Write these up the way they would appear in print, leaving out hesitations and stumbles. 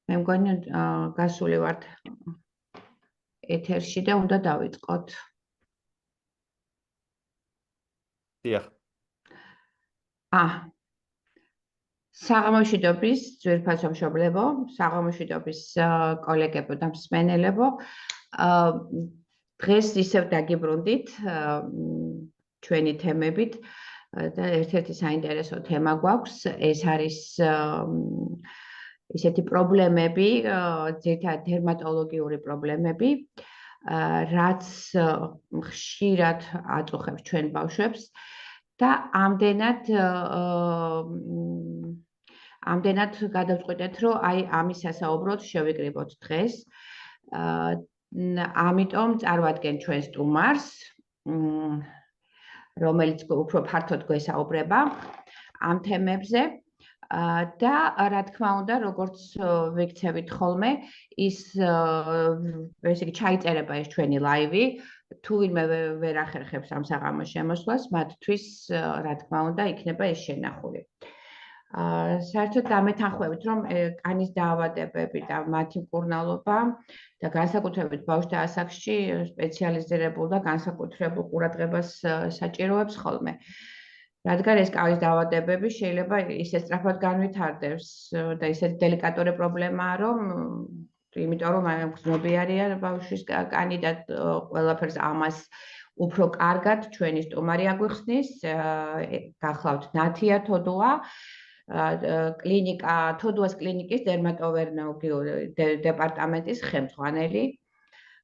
მე მგონი გასული ვართ ეთერში და უნდა დავიწყოთ. დიახ. საღამოშვიდობის ძვირფასო მშობლებო, საღამოშვიდობის კოლეგებო და მსმენელებო. დღეს ისევ დაგიბრუნდით ჩვენი თემებით და ერთ-ერთი საინტერესო თემა გვაქვს. ეს არის ისეთი პრობლემები, ძირითადად დერმატოლოგიური პრობლემები, რაც ხშირად აწუხებს ჩვენ ბავშვებს და ამდენად გადავწყვიტეთ, რომ აი ამის სასაუბროდ შევიკრიბოთ დღეს. ამიტომ წარვადგენ ჩვენ სტუმარს, რომელიც უფრო ფართოდ გვესაუბრება ამ თემებზე. და რა თქმა უნდა, როგორც ვიქცევით ხოლმე, ესე იგი ჩაიწერება ეს ჩვენი ლაივი, თუ ვინმე ვერ ახერხებს ამ საღამოს შემოსვლას, მათთვის რა თქმა უნდა იქნება ეს შენახული. საერთოდ დამეთანხმებით, რომ კანის დაავადებები და მათი მკურნალობა და განსაკუთრებით ბავშვთა ასაკში სპეციალიზირებულ და განსაკუთრებულ ყურადღებას საჭიროებს ხოლმე. რადგან ეს კანის დაავადებები შეიძლება ისე სწრაფად განვითარდეს და ისეთი დელიკატური პრობლემაა, რომ იმიტომ რომ გრძნობიარია ბავშვის კანი და ყველაფერს ამას უფრო კარგად ჩვენი სტუმარი აგვიხსნის. გახლავთ ნათია თოდუა, თოდუას კლინიკის დერმატოვენეროლოგიური დეპარტამენტის ხელმძღვანელი.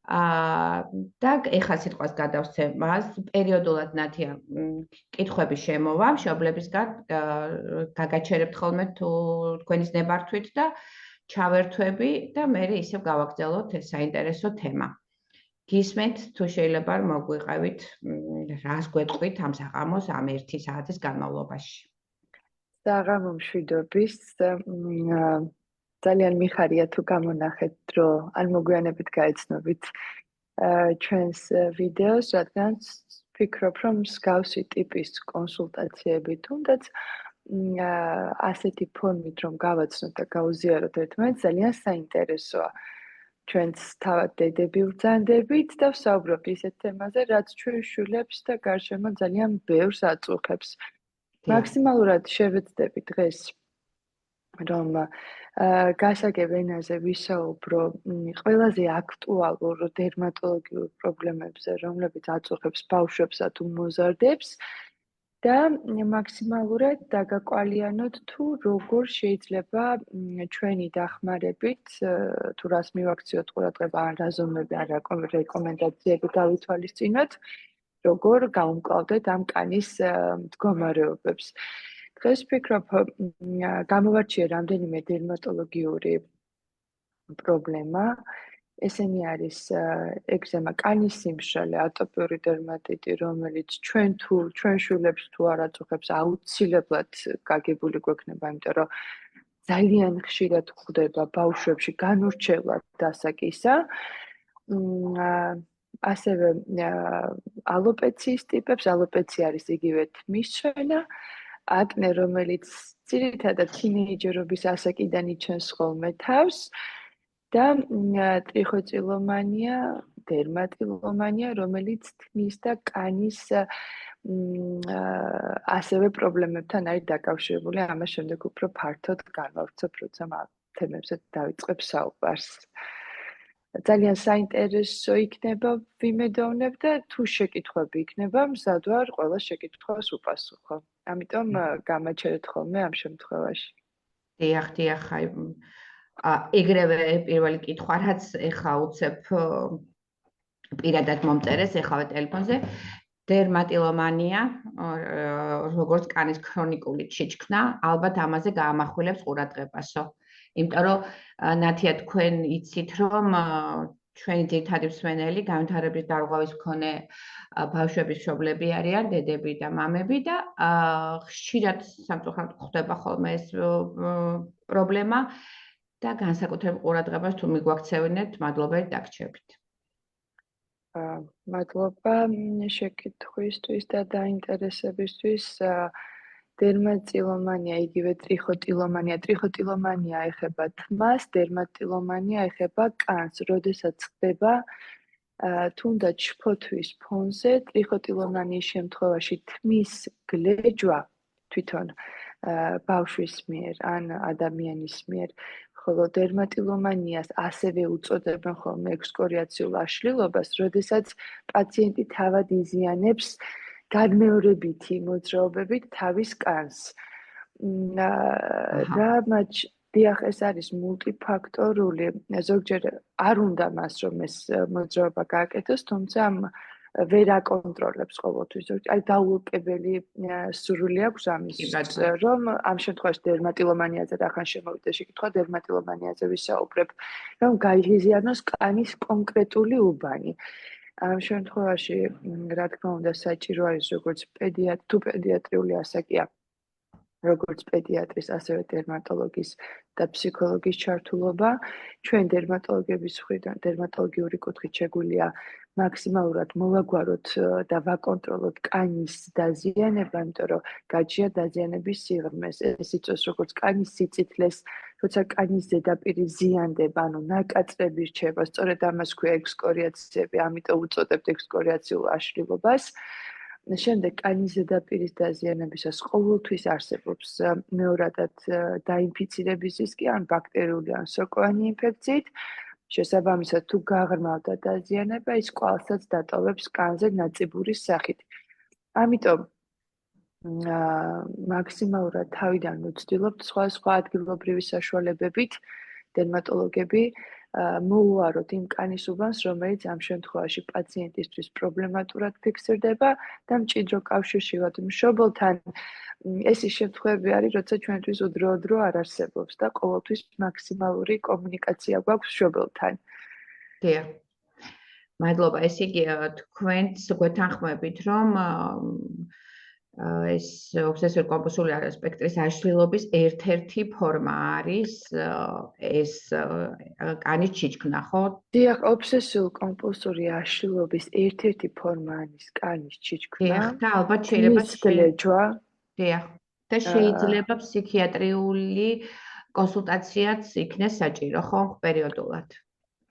და ეხლა სიტყვას გადავსცე მას, პერიოდულად ნათია კითხვები შემოვა მშობლებისგან, გაგაჩერებთ ხოლმე თუ თქვენის ნებართვით და ჩავერთვები და მე ისევ გავაგრძელოთ ეს საინტერესო თემა. გისმენთ თუ შეიძლება მოგვიყევით რას გვეტყვით ამ საღამოს ამ 1 საათის განმავლობაში. საღამომშვიდობის ძალიან მიხარია თუ გამონახეთ, რომ არ მოგვიანებით გაეცნობით ჩვენს ვიდეოს, რადგან ვფიქრობ, რომ მსგავსი ტიპის კონსულტაციები თუნდაც ასეთი ფორმით რომ გავაცნოთ და გავუზიაროთ ერთმანეთს ძალიან საინტერესოა. ჩვენც თავად დედები ვბრძანდებით და ვსაუბრობთ ისეთ თემაზე, რაც ჩვენ შვილებს და გარშემო ძალიან ბევრს აწუხებს. მაქსიმალურად შევეცდები დღეს რომ გასაგებ ენაზე ვისაუბრო ყველაზე აქტუალურ დერმატოლოგიურ პრობლემებზე, რომლებიც აწუხებს ბავშვებსა თუ მოზარდებს და მაქსიმალურად დაგაკვალიანოთ თუ როგორ შეიძლება ჩვენი დახმარებით თუ რას მივაქციოთ ყურადღება ან რა ზომები ან რეკომენდაციები გავითვალისწინოთ, როგორ გავუმკლავდეთ ამ კანის მდგომარეობებს. დღეს ვფიქრობ, გამოვარჩიე რამდენიმე დერმატოლოგიური პრობლემა. ესენი არის ეგზემა, კანის სიმშრალე, ატოპიური დერმატიტი, რომელიც ჩვენ შვილებს თუ არ აწუხებს, აუცილებლად გაგებული გვექნება, იმიტომ რომ ძალიან ხშირად გვხვდება ბავშვებში განურჩევლად დასაკისა. ასევე ალოპეციის ტიპებს, ალოპეცია არის იგივე თმის ჩვენა, აკნე, რომელიც ძირითადად თინეიჯერობის ასაკიდან იჩენს ხოლმე თავს და ტრიხოცილომანია, დერმატილომანია, რომელიც თმის და კანის ასევე პრობლემებთან არის დაკავშირებული. ამას შემდეგ უფრო ფართოდ განვავრცობ, როცა ამ თემებზე დავიწყებ საუბარს. ძალიან საინტერესო იქნება ვიმედოვნებ და თუ შეკითხვები იქნება, მზად ვარ ყველა შეკითხვას უპასუხო. ამიტომ გამაჩერეთ ხოლმე ამ შემთხვევაში. დიახ, აი ეგრევე პირველი კითხვა, რაც ეხლა უცებ პირადად მომწერეს ეხავე ტელეფონზე, დერმატილომანია, როგორც კანის ქრონიკული ჩიჩქნა, ალბათ ამაზე გაამახვილებს ყურადღებასო. იმიტომ რომ ნათია თქვენ იცით, რომ ჩვენი ძირითადი მსმენელი განვითარების დარღვავის მქონე ბავშვების მშობლები არიან, დედები და მამები და ხშირად სამწუხაროდ ხდება ხოლმე ეს პრობლემა და განსაკუთრებულ ყურადღებას თუ მიგვაქცევინეთ, მადლობელი დაგრჩებით. მადლობა შეკითხვისთვის და დაინტერესებისთვის. დერმატილომანია, იგივე ტრიხოტილომანია. ტრიხოტილომანია ეხება თმას, დერმატილომანია ეხება კანს. როდესაც ხდება თუნდაც შფოთვის ფონზე, ტრიხოტილომანიის შემთხვევაში თმის გლეჯვა თვითონ ბავშვის მიერ ან ადამიანის მიერ, ხოლო დერმატილომანიას ასევე უწოდებენ ხოლმე ექსკორიაციულ აშლილობას, როდესაც პაციენტი თავად იზიანებს გადმეორებითი მოძრაობებით თავის კანს. დიახ, ეს არის მულტიფაქტორული, ზოგჯერ არ უნდა მას რომ ეს მოძრაობა გააკეთოს, თუმცა ვერ აკონტროლებს ყოველთვის. აი დაუოკებელი სურვილი აქვს ამის, რომ ამ შემთხვევაში დერმატილომანიაზე რახან შემოვიდა შეკითხვა, დერმატილომანიაზე ვისაუბრებ, რომ გაიზიანოს კანის კონკრეტული უბანი. ამ შემთხვევაში, რა თქმა უნდა, საჭირო არის როგორც პედიატრიული ასაკია, როგორც პედიატრის, ასევე დერმატოლოგის და ფსიქოლოგის ჩართულობა. ჩვენ დერმატოლოგების მხრიდან, დერმატოლოგიური კუთხით შეგვიძლია მაქსიმალურად მოვაგვაროთ და ვაკონტროლოთ კანის დაზიანება, იმიტომ რომ გაჩია დაზიანების სიღრმეს. ეს იწვევს როგორც კანის სიწითლეს, როცა კანის ზედაპირი ზიანდება, ანუ ნაკაწრები რჩება, სწორედ ამას ქვია ექსკორიაციები, ამიტომ უწოდებთ ექსკორიაციულ აშლილობას. შემდეგ კანის ზედაპირის დაზიანებისას ყოველთვის არსებობს მეორადად დაინფიცირების რისკი ან ბაქტერიული ან სოკოანი ინფექციით. შესაბამისად, თუ გაღრმავდა დაზიანება, ის კვალსაც დატოვებს კანზე ნაწიბურის სახით. ამიტომ მაქსიმალურად თავიდან ვცდილობთ სხვა ადგილობრივი საშუალებებით დერმატოლოგები მოუაროთ იმ კანის უბანს, რომელიც ამ შემთხვევაში პაციენტისთვის პრობლემატურად ფიქსირდება და მჭიდრო კავშირში ვართ მშობელთან. ეს ის შემთხვევები არის, როცა ჩვენთვის უდროოდრო არ არსებობს და ყოველთვის მაქსიმალური კომუნიკაცია გვაქვს მშობელთან. დიახ. მადლობა. ესე იგი, თქვენს გვეთანხმებით, რომ ეს ობსესიურ კომპულსიური სპექტრის აშლილობის ერთ-ერთი ფორმა არის ეს კანის ჩიჩქნა, ხო? დიახ, ობსესიურ კომპულსური აშლილობის ერთ-ერთი ფორმა არის კანის ჩიჩქნა. დიახ, და ალბათ შეიძლება გლეჯვა. დიახ, და შეიძლება ფსიქიატრიული კონსულტაციაც იქნეს საჭირო, ხო, პერიოდულად.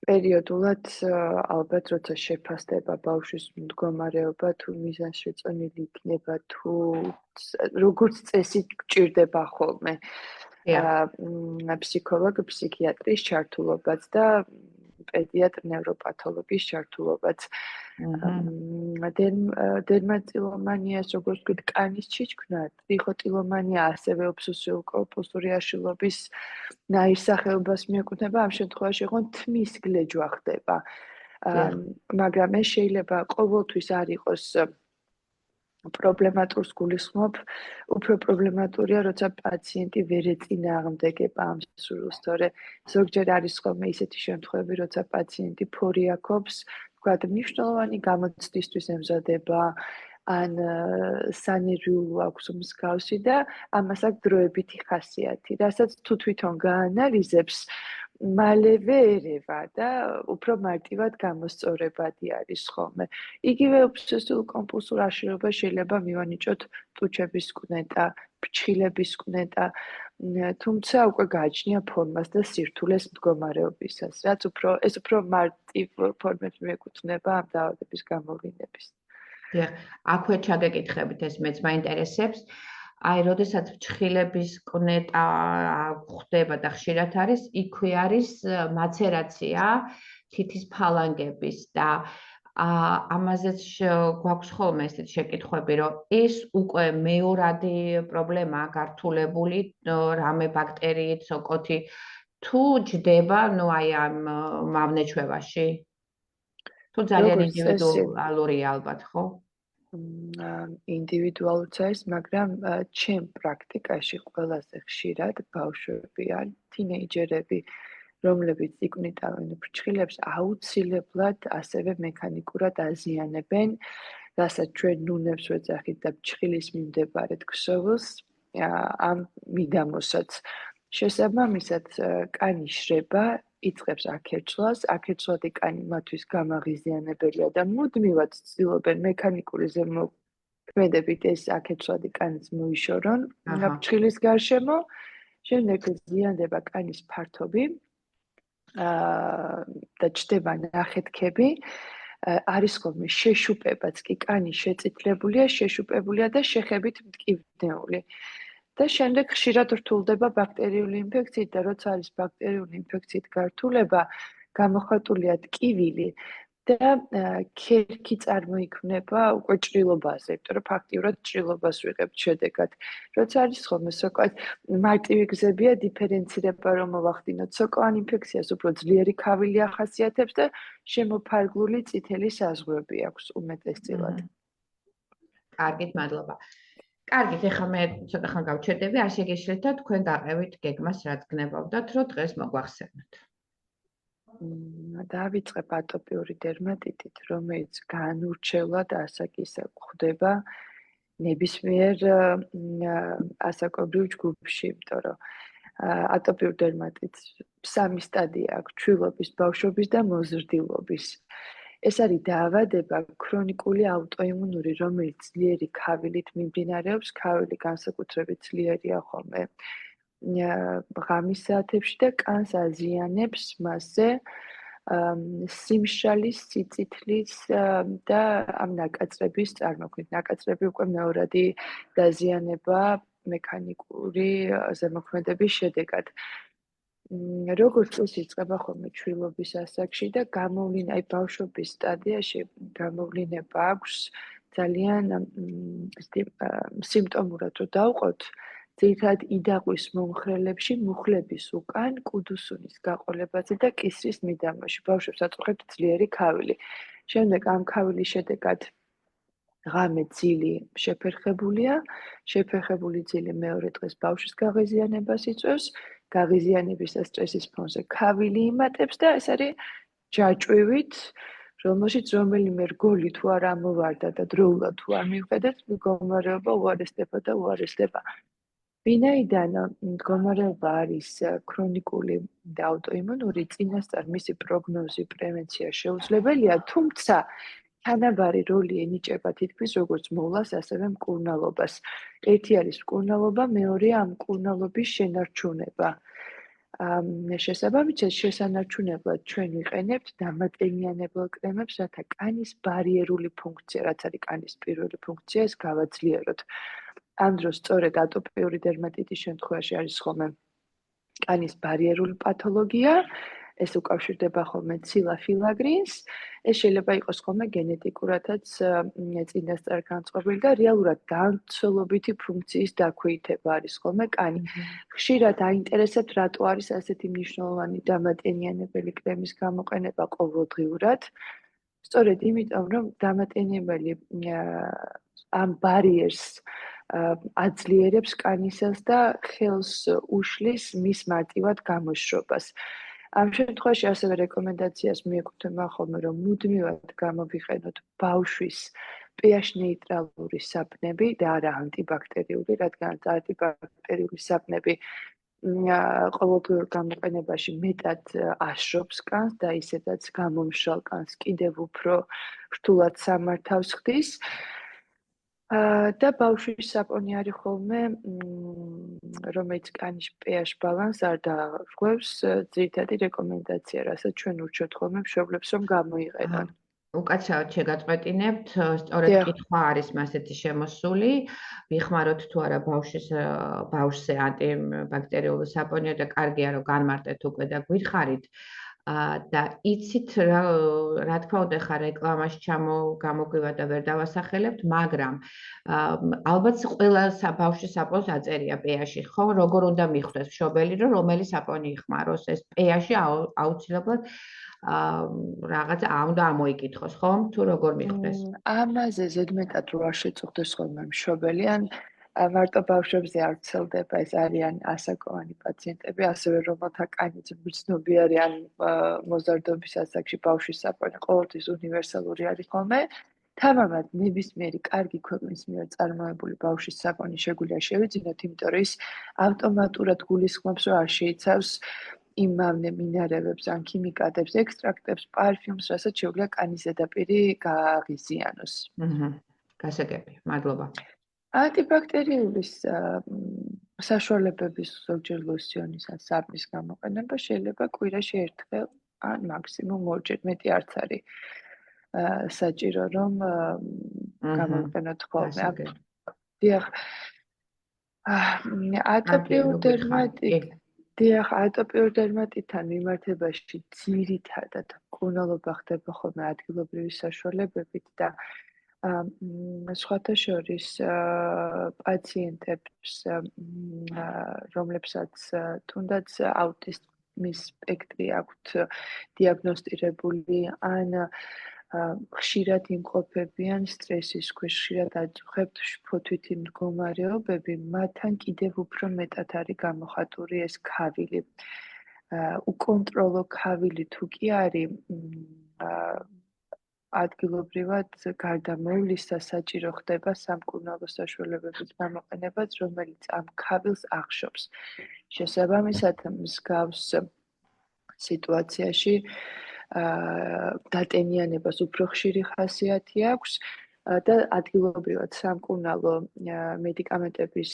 პერიოდულად ალბათ როცა შეფასდება ბავშვის მდგომარეობა, თუ მიზანშეწონილი იქნება, თუ როგორც წესი გჭირდება ხოლმე ფსიქოლოგ, ფსიქიატრის ჩართულობაც და პედიატრ ნევროპათოლოგის ჩართულობაც. დერმატილომანიას როგორც ვთქვით, კანის ჩიჩქნა, ტრიხოტილომანია ასევე ობსესიურ კომპულსური აშლილობის ნაირსახეობას მიეკუთვნება, ამ შემთხვევაში იყო თმის გლეჯვა ხდება. მაგრამ ეს შეიძლება ყოველთვის არ იყოს პრობლემატურს გულისხმობ, უფრო პრობლემატურია, როცა პაციენტი ვერ ეწინააღმდეგება ამ სურვილს, თორე ზოგჯერ არის ხოლმე ისეთი შემთხვევები, როცა პაციენტი ფორიაქობს, ვთქვათ, მნიშვნელოვანი გამოცდისთვის ემზადება, ან სანერვიულო აქვს მსგავსი და ამას აქვს დროებითი ხასიათი, რასაც თუ თვითონ გაანალიზებს, მალევე ერევა და უფრო მარტივად გამოსწორებადი არის ხოლმე. იგივე ობსესიურ კომპულსურ აშლილობა შეიძლება მივანიჭოთ ტუჩების კვნეტა, ფრჩხილების კვნეტა, თუმცა უკვე გააჩნია ფორმას და სირთულეს მდგომარეობისას, რაც ეს უფრო მარტივ ფორმებს მიეკუთვნება ამ დაავადების გამოვლინების. დიახ, აქვე ჩაგეკითხებით, ეს მეც მაინტერესებს. აი, როდესაც ფრჩხილების კვნეტა ხდება და ხშირად არის, იქვე არის მაცერაცია თითის ფალანგების და ამაზეც გვაქვს ხოლმე ესეთი შეკითხვები, რომ ეს უკვე მეორადი პრობლემაა გართულებული რამე ბაქტერიით, სოკოთი თუ ჯდება, ნუ აი ამ მავნეჩვევაში? თუ ძალიან ინდივიდუალურია ალბათ, ხო? ინდივიდუალურიც არის, მაგრამ ჩემ პრაქტიკაში ყველაზე ხშირად ბავშვები ან თინეიჯერები, რომლებიც იკვნიტავენ ფრჩხილებს, აუცილებლად ასევე მექანიკურად აზიანებენ, რასაც ჩვენ ნუნებს ვეძახით და ფრჩხილის მიმდებარედ ქსოვილს, ამ მიდამოსაც. შესაბამისად, კანის შრება იწყებს აქერცვლას, აქერცვლადი კანი მათთვის გამაღიზიანებელია და მუდმივად ცდილობენ მექანიკური ქმედებით ეს აქეცვადი კანის მოიშორონ აჰა. ფრჩხილის გარშემო, შემდეგ ზიანდება კანის ფართობი და ჩდება ნახეთქები. არის ხოლმე შეშუპებაც კი კანი შეწითლებულია, შეშუპებულია და შეხებით მტკივნეული. და შემდეგ ხშირად რთულდება ბაქტერიული ინფექციით და როცა არის ბაქტერიული ინფექციით გართულება, გამოხატულია ტკივილი და ქერქი წარმოიქმნება უკვე ჭრილობაზე, იმიტომ რომ ფაქტიურად ჭრილობას ვიღებთ შედეგად. როცა არის ხოლმე სოკოან მარტივი გზებია დიფერენცირება რომ მოვახდინოთ. სოკოან ინფექციას უფრო ძლიერი ქავილი ახასიათებს და შემოფარგლული წითელი საზღვრები აქვს უმეტესწილად. კარგით, მადლობა. კარგით, ეხლა მე ცოტა ხან გავჩერდები, არ შეგეშლეთ და თქვენ გაყევით გეგმას, რაც გნებავდათ, რომ დღეს მოგვახსენოთ. დავიწყებ ატოპიური დერმატიტით, რომელიც განურჩევლად ასაკის გვხვდება ნებისმიერ ასაკობრივ ჯგუფში, იმიტომ რომ ატოპიურ დერმატიტს 3 სტადია აქვს: ჩვილობის, ბავშვობის და მოზრდილობის. ეს არის დაავადება ქრონიკული აუტოიმუნური, რომელიც ძლიერი ქავილით მიმდინარეობს, ქავილი განსაკუთრებით ძლიერია ხოლმე ღამის საათებში და კანს აზიანებს მასზე სიმშრალის, სიწითლის და ამ ნაკაწრების წარმოქმნით. ნაკაწრები უკვე მეორადი დაზიანება მექანიკური ზემოქმედების შედეგად. როგორც წესი იწყება ხოლმე ჩვილობის ასაკში და გამოვლენა, ბავშვობის სტადიაში გამოვლინება აქვს ძალიან სიმპტომურად რო დავყოთ, ძირითადად იდაყვის მომხრელებში, მუხლების უკან, კუდუსუნის გაყოლებაზე და კისრის მიდამოში. ბავშვებს აწუხებთ ძლიერი ქავილი. შემდეგ ამ ქავილის შედეგად ღამე ძილი შეფერხებულია, შეფერხებული ძილი მეორე დღეს ბავშვის გაღიზიანებას იწვევს, გაღიზიანების და სტრესის ფონზე ქავილი იმატებს და ეს არის ჯაჭვივით, რომელშიც რომელიმე რგოლი თუ არ ამოვარდა და დროულად თუ არ მივხედეთ, მდგომარეობა უარესდება და უარესდება. ვინაიდან მდგომარეობა არის ქრონიკული და აუტოიმუნური, წინასწარ მისი პროგნოზი, პრევენცია შეუძლებელია, თუმცა თანაბარი როლი ენიჭება თითქმის როგორც მოვლას, ასევე მკურნალობას. ერთი არის მკურნალობა, მეორეა ამ მკურნალობის შენარჩუნება. შესაბამისად, შესანარჩუნებლად ჩვენ ვიყენებთ დამატენიანებელ კრემებს, რათა კანის ბარიერული ფუნქცია, რაც არის კანის პირველი ფუნქცია, ეს გავაძლიეროთ. ამ დროს სწორედ ატოპიური დერმატიტის შემთხვევაში არის ხოლმე კანის ბარიერული პათოლოგია, ეს უკავშირდება ხოლმე ცილაფილაგრინს, ეს შეიძლება იყოს ხოლმე გენეტიკურადაც წინასწარ განწყობილი და რეალურად დამცველობითი ფუნქციის დაქვეითება არის ხოლმე კანი. ხშირად აინტერესებთ, რატო არის ასეთი მნიშვნელოვანი დამატენიანებელი კრემის გამოყენება ყოველდღიურად. სწორედ იმიტომ, რომ დამატენებელი ამ ბარიერს აძლიერებს კანისას და ხელს უშლის მის მარტივად გამოშრობას. ამ შემთხვევაში ასევე რეკომენდაციას მიეკუთვნება ხოლმე, რომ მუდმივად გამოვიყენოთ ბავშვის pH ნეიტრალური საპნები და არა ანტიბაქტერიული, რადგან ანტიბაქტერიული საპნები ყოველდღიურ გამოყენებაში მეტად აშრობს კანს და ისედაც გამომშრალ კანს კიდევ უფრო რთულად სამართავს ხდის. და ბავშვის საპონი არის ხოლმე, რომელიც კანის pH ბალანსს არ დაარღვევს, ძირითადი რეკომენდაცია, რასაც ჩვენ ურჩევთ ხოლმე მშობლებს, რომ გამოიყენონ. უკაცრავად შეგაწყვეტინებთ, სწორედ კითხვა არის მასეთი შემოსული, ვიხმაროთ თუ არა ბავშვზე ანტიბაქტერიული საპონია და კარგია რომ განმარტეთ უკვე და გვითხარით. და იცით რა თქმა უნდა ხა რეკლამაში გამოგვივა და ვერ დავასახელებთ, მაგრამ ალბათ ყველა ბავშვის საპონს აწერია pH-ი, ხო? როგორ უნდა მიხვდეს მშობელი, რომ რომელი საპონი იხმაროს, ეს pH-ი აუცილებლად რაღაცა უნდა ამოიკითხოს, ხო? თუ როგორ მიხვდეს. ამაზე ზედმეტად რო არ შეწუხდეს ხოლმე მშობელი, ან მარტო ბავშვებზე არ ვრცელდება, ეს არიან ასაკოვანი პაციენტები, ასევე რომელთა კანიც მგრძნობიარე ან მოზარდობის ასაკში ბავშვის საპონი ყოველთვის უნივერსალური არის ხოლმე. თამამად ნებისმიერი კარგი ქვეყნის მიერ წარმოებული ბავშვის საპონი შეგვიძლია შევიძინოთ, იმიტომ რომ ის ავტომატურად გულისხმობს, რომ არ შეიცავს იმავე მინარევებს ან ქიმიკატებს, ექსტრაქტებს, პარფიუმს, რასაც შეუძლია კანის ზედაპირი გააღიზიანოს. გასაგებია. მადლობა. ანტიბაქტერიული საშუალებების ზოგჯერ ლოსიონის ან საპნის გამოყენება შეიძლება კვირაში ერთხელ ან მაქსიმუმ ორჯერ, მეტი არც არის საჭირო რომ გამოვიყენოთ ხოლმე. დიახ. ატოპიურ დერმატიტთან მიმართებაში ძირითადად მკურნალობა ხდება ხოლმე ადგილობრივი საშუალებებით და სხვათა შორის პაციენტებს რომლებსაც თუნდაც აუტიზმის სპექტრი აქვთ დიაგნოსტირებული ან ხშირად იმყოფებიან სტრესის ქვეშ, ხშირად აწუხებთ შფოთვითი მდგომარეობები, მათთან კიდევ უფრო მეტად არის გამოხატული ეს ქავილი. უკონტროლო ქავილი თუ კი არის ადგილობრივად გარდამოვლისა საჭირო ხდება სამკურნალო საშუალებების გამოყენებაც, რომელიც ამ ქავილს აღშობს. შესაბამისად, მსგავს სიტუაციაში დატენიანებას უფრო ხშირი ხასიათი აქვს და ადგილობრივად სამკურნალო მედიკამენტების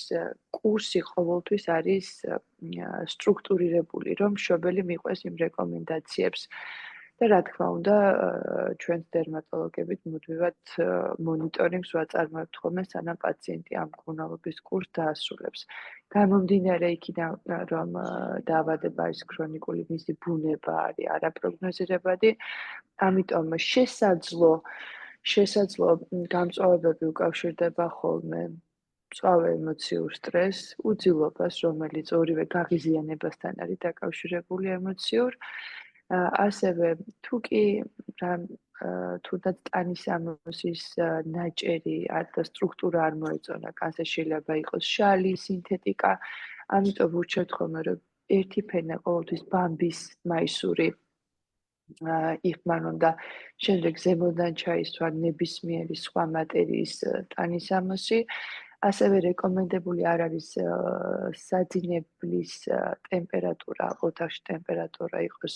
კურსი ყოველთვის არის სტრუქტურირებული, რომ მშობელი მიყვეს იმ რეკომენდაციებს. და რა თქმა უნდა, ჩვენს დერმატოლოგებით მუდმივად მონიტორინგს ვაწარმოებთ ხოლმე, სანამ პაციენტი ამ მკურნალობის კურსს დაასრულებს. გამომდინარე იქიდან, რომ დაავადება არის ქრონიკული, მისი ბუნება არის არაპროგნოზირებადი, ამიტომ შესაძლო გამწვავებები უკავშირდება ხოლმე მწვავე ემოციურ სტრესს, უძილობას, რომელიც ორივე გაღიზიანებასთან არის დაკავშირებული ემოციურ. ასევე თუ კი თუნდაც ტანისამოსის ნაჭერი და სტრუქტურა არ მოეწონა, კანზე შეიძლება იყოს შალი, სინთეტიკა, ამიტომ ვურჩევთ ხოლმე, რომ ერთი ფენა ყოველთვის ბამბის მაისური იხმარონ და შემდეგ ზემოდან ჩაისვა ნებისმიერი სხვა მატერიის ტანისამოსი. ასევე რეკომენდებული არ არის საძინებლის ტემპერატურა, ოთახში ტემპერატურა იყოს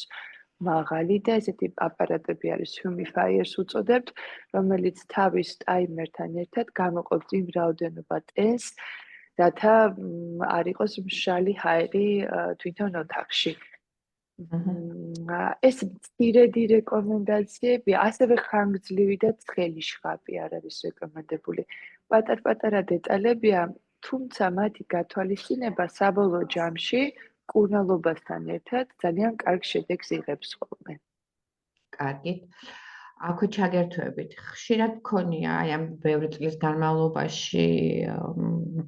მაღალი და ესეთი აპარატები არის humifiers უწოდებთ, რომელიც თავის ტაიმერთან ერთად გამოყოფს იმ რაოდენობა ტენს, რათა არ იყოს მშრალი ჰაერი თვითონ ოთახში. ეს ძირედი რეკომენდაციები, ასევე ხანგრძლივი და ცხელი შხაპი არ არის რეკომენდებული. პატარ-პატარა დეტალებია, თუმცა მათი გათვალისწინება საბოლოო ჯამში მკურნალობასთან ერთად ძალიან კარგ შედეგს იღებს ხოლმე. კარგით. აქვე ჩაგერთვებით. ხშირად მქონია აი ამ ბევრი წლის განმავლობაში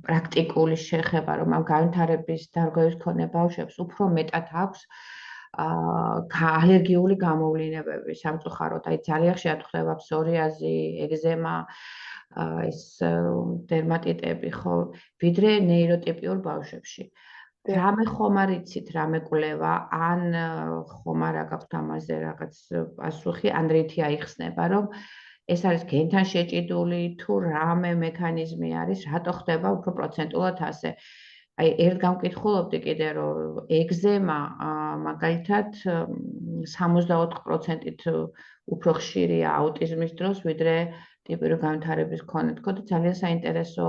პრაქტიკული შეხება, რომ ამ განვითარების დარღვევის მქონე ბავშვებს უფრო მეტად აქვს ალერგიული გამოვლინებები სამწუხაროდ. აი ძალიან ხშირად ხდება ფსორიაზი, ეგზემა, ეს დერმატიტები, ხო, ვიდრე ნეიროტიპიურ ბავშვებში. რამე ხომ არ იცით, რამე კვლევა, ან ხომ არა გაქვთ ამაზე რაღაც პასუხი, ან რითი აიხსნება, რომ ეს არის გენთან შეჭიდული, თუ რამე მექანიზმი არის, რატო ხდება უფრო პროცენტულად ასე. აი, ერთ გამკითხულობდი კიდე, რომ ეგზემა მაგალითად 64%-ით უფრო ხშირია აუტიზმის დროს, ვიდრე ტიპური განვითარების მქონე. თქო და ძალიან საინტერესო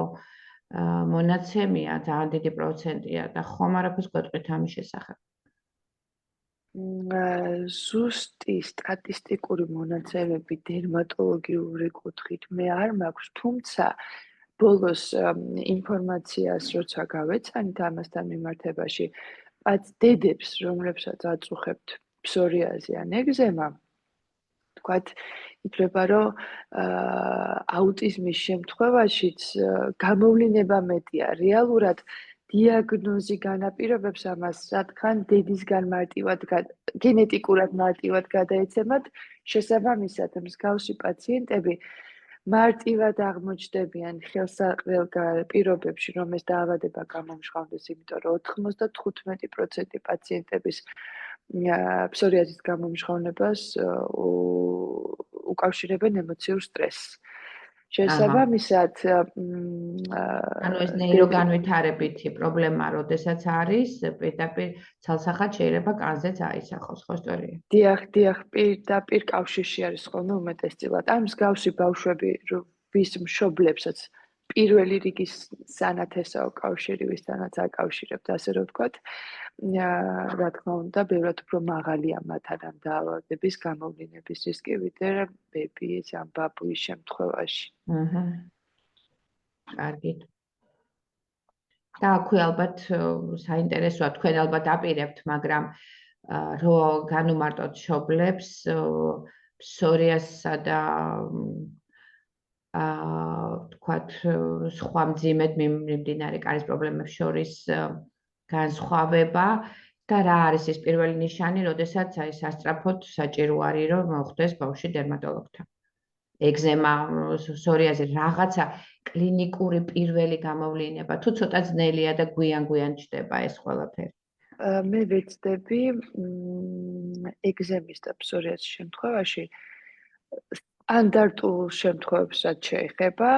მონაცემია, ძალიან დიდი პროცენტია და ხომ არაფერს გვეტყვით ამის შესახებ. ზუსტი სტატისტიკური მონაცემები დერმატოლოგიური კუთხით მე არ მაქვს, თუმცა ბოლოს ინფორმაციას როცა გავეცანით ამასთან მიმართებაში, დედებს, რომლებსაც აწუხებთ ფსორიაზი ან ეგზემა, თქვათ, ითვლება, რომ აუტიზმის შემთხვევაშიც გამოვლინება მეტია. რეალურად დიაგნოზი განაპირობებს ამას, რადგან დედისგან მარტივად გენეტიკურად მარტივად გადაეცემათ, შესაბამისად მსგავსი პაციენტები მარტივად აღმოჩნდებიან ხელსაყრელ პირობებში, რომ ეს დაავადება გამომჟღავნდეს, იმიტომ რომ 95% პაციენტების ფსორიაზის გამომჟღავნებას უკავშირებენ ემოციურ სტრესს. შესაბამისად, ანუ ეს ნეიროგანვითარებითი პრობლემა, როდესაც არის, პირდაპირ ცალსახად შეიძლება კანზეც აისახოს, ხო სწორია? დიახ, პირდაპირ კავშირში არის ხოლმე უმეტესწილად. ან მსგავსი ბავშვები, ვის მშობლებსაც პირველი რიგის სანათესაო კავშირი ვისთანაც აკავშირებთ, ასე რომ ვთქვათ, რა თქმა უნდა, ბევრად უფრო მაღალია მათთან დაავადების გამოვლინების რისკი, ვიდრე ბებიის ან ბაბუის შემთხვევაში. კარგი. და აქვე ალბათ საინტერესოა, თქვენ ალბათ აპირებთ, მაგრამ რო განუმარტოთ მშობლებს, ფსორიაზსა და თქვათ სხვა მძიმედ მიმდინარე კარის პრობლემებს შორის განსხვავება და რა არის ეს პირველი ნიშანი, როდესაც აი სასწრაფოდ საჭირო არის რომ მოხვდეს ბავშვი დერმატოლოგთან. ეგზემა, ფსორიაზი რაღაცა კლინიკური პირველი გამოვლინება, თუ ცოტა ძნელია და გვიან ჩდება ეს ყველაფერი. მე ვეცდები ეგზემის და ფსორიაზის შემთხვევაში სტანდარტულ შემთხვევებს რაც შეეხება,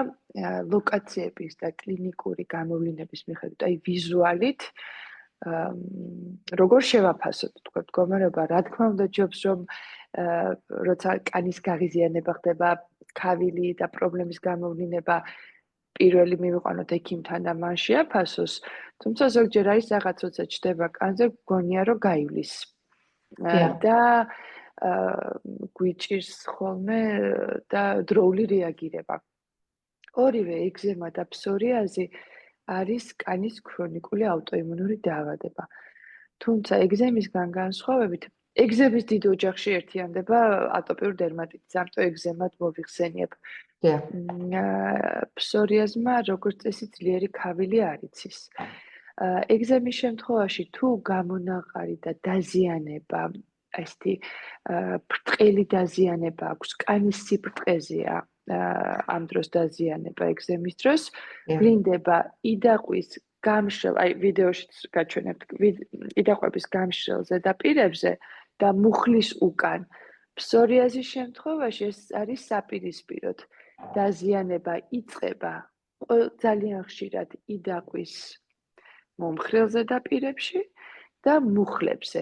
ლოკაციების და კლინიკური გამოვლინების მიხედვით, აი ვიზუალით, როგორ შევაფასოთ, თქვა მდგომარეობა, რა თქმა უნდა, ჯობს რომ როცა კანის გაღიზიანება ხდება, ქავილი და პრობლემის გამოვლინება პირველი მივიყვანოთ ექიმთან და მან შეაფასოს, თუმცა ზოგჯერ არის რაღაც როცა ჩდება კანზე, გონია რომ გაივლის. და გვიჭირს ხოლმე და დროული რეაგირება. ორივე ეგზემა და ფსორიაზი არის კანის ქრონიკული აუტოიმუნური დაავადება. თუმცა ეგზემისგან განსხვავებით, ეგზემის დიდ ოჯახში ერთიანდება ატოპიურ დერმატიტიც, ამიტომ ეგზემად მოვიხსენიებ. ფსორიაზმა როგორც წესი ძლიერი ქავილი არ იცის. ეგზემის შემთხვევაში თუ გამონაყარი და დაზიანება, ესეთი ბრტყელი დაზიანება აქვს, კანის სიბრტყეზეა ამ დროს დაზიანება ეგზემის დროს, ვლინდება იდაყვის გამშრალ, აი ვიდეოშიც გაჩვენებთ, იდაყვების გამშრალ ზედაპირებზე და მუხლის უკან. ფსორიაზის შემთხვევაში ეს არის საპირისპიროდ. დაზიანება იწყება ძალიან ხშირად იდაყვის მომხრელ ზედაპირებში და მუხლებზე.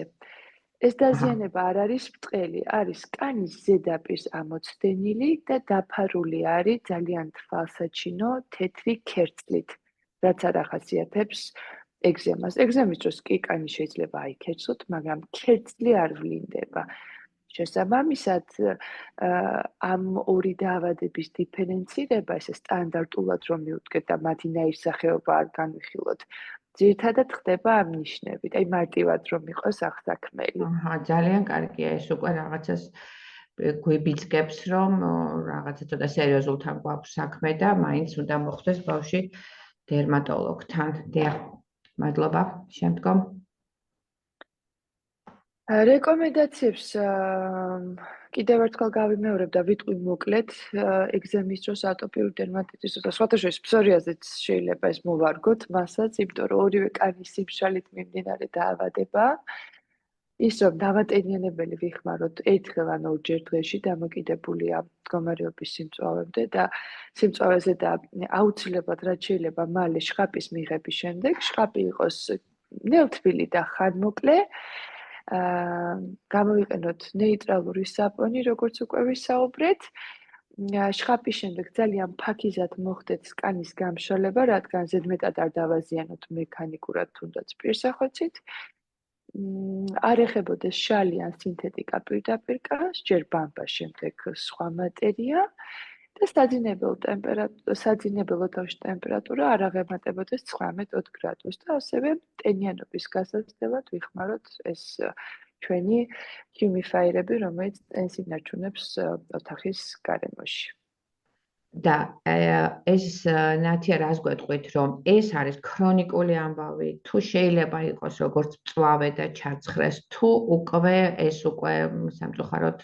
ეს დაზიანება არ არის ბრტყელი, არის კანის ზედაპირს ამოცდენილი და დაფარული არის ძალიან თვალსაჩინო თეთრი ქერცლით, რაც არ ახასიათებს ეგზემას. ეგზემის დროს კი კანი შეიძლება აიქერცლოთ, მაგრამ ქერცლი არ ვლინდება. შესაბამისად, ამ ორი დაავადების დიფერენცირება, ესე სტანდარტულად რომ მივუდგეთ და მათი ნაირსახეობა არ განვიხილოთ, ძირითადად ხდება ამ ნიშნებით, აი მარტივად რომ იყოს აღსაქმელი. ძალიან კარგია, ეს უკვე რაღაცას გვიბიძგებს, რომ რაღაცა ცოტა სერიოზულთან გვაქვს საქმე და მაინც უნდა მოხვდეს ბავშვი დერმატოლოგთან. დიახ, მადლობა. შემდგომ რეკომენდაციებს კიდევ ერთხელ გავიმეორებ და ვიტყვი მოკლედ, ეგზემის დროს ატოპიურ დერმატიტის და სხვათა შორის ფსორიაზიც შეიძლება ეს მოვარგოთ მასაც, იმიტომ რომ ორივე კანის სიმშრალით მიმდინარე დაავადებაა. ის რომ დავატენიანებელი ვიხმაროთ ერთხელ ან ორჯერ დღეში დამოკიდებულია მდგომარეობის სიმწვავემდე და სიმწვავეზე და აუცილებლად რაც შეიძლება მალე შხაპის მიღების შემდეგ, შხაპი იყოს ნელთბილი და ხანმოკლე, გამოვიყენოთ ნეიტრალური საპონი, როგორც უკვე ვისაუბრეთ. შხაპის შემდეგ ძალიან ფაქიზად მოხდეთ კანის გამშრალება, რადგან ზედმეტად არ დავაზიანოთ მექანიკურად თუნდაც პირსახოცით. არ ეხებოდეს შალი ან სინთეტიკა პირდაპირ კანს, ჯერ ბამბა, შემდეგ სხვა მატერია და საძინებელ ოთახში ტემპერატურა არ აღემატებოდეს 19-20 გრადუსს და ასევე ტენიანობის გასაცდელად ვიხმაროთ ეს ჩვენი ჰიუმიფაიერები, რომელიც ტენს ინარჩუნებს ოთახის გარემოში. და ეს ნათია რას გვეტყვით, რომ ეს არის ქრონიკული ამბავი, თუ შეიძლება იყოს როგორც მწვავე და ჩაცხრეს, თუ უკვე ეს უკვე სამწუხაროდ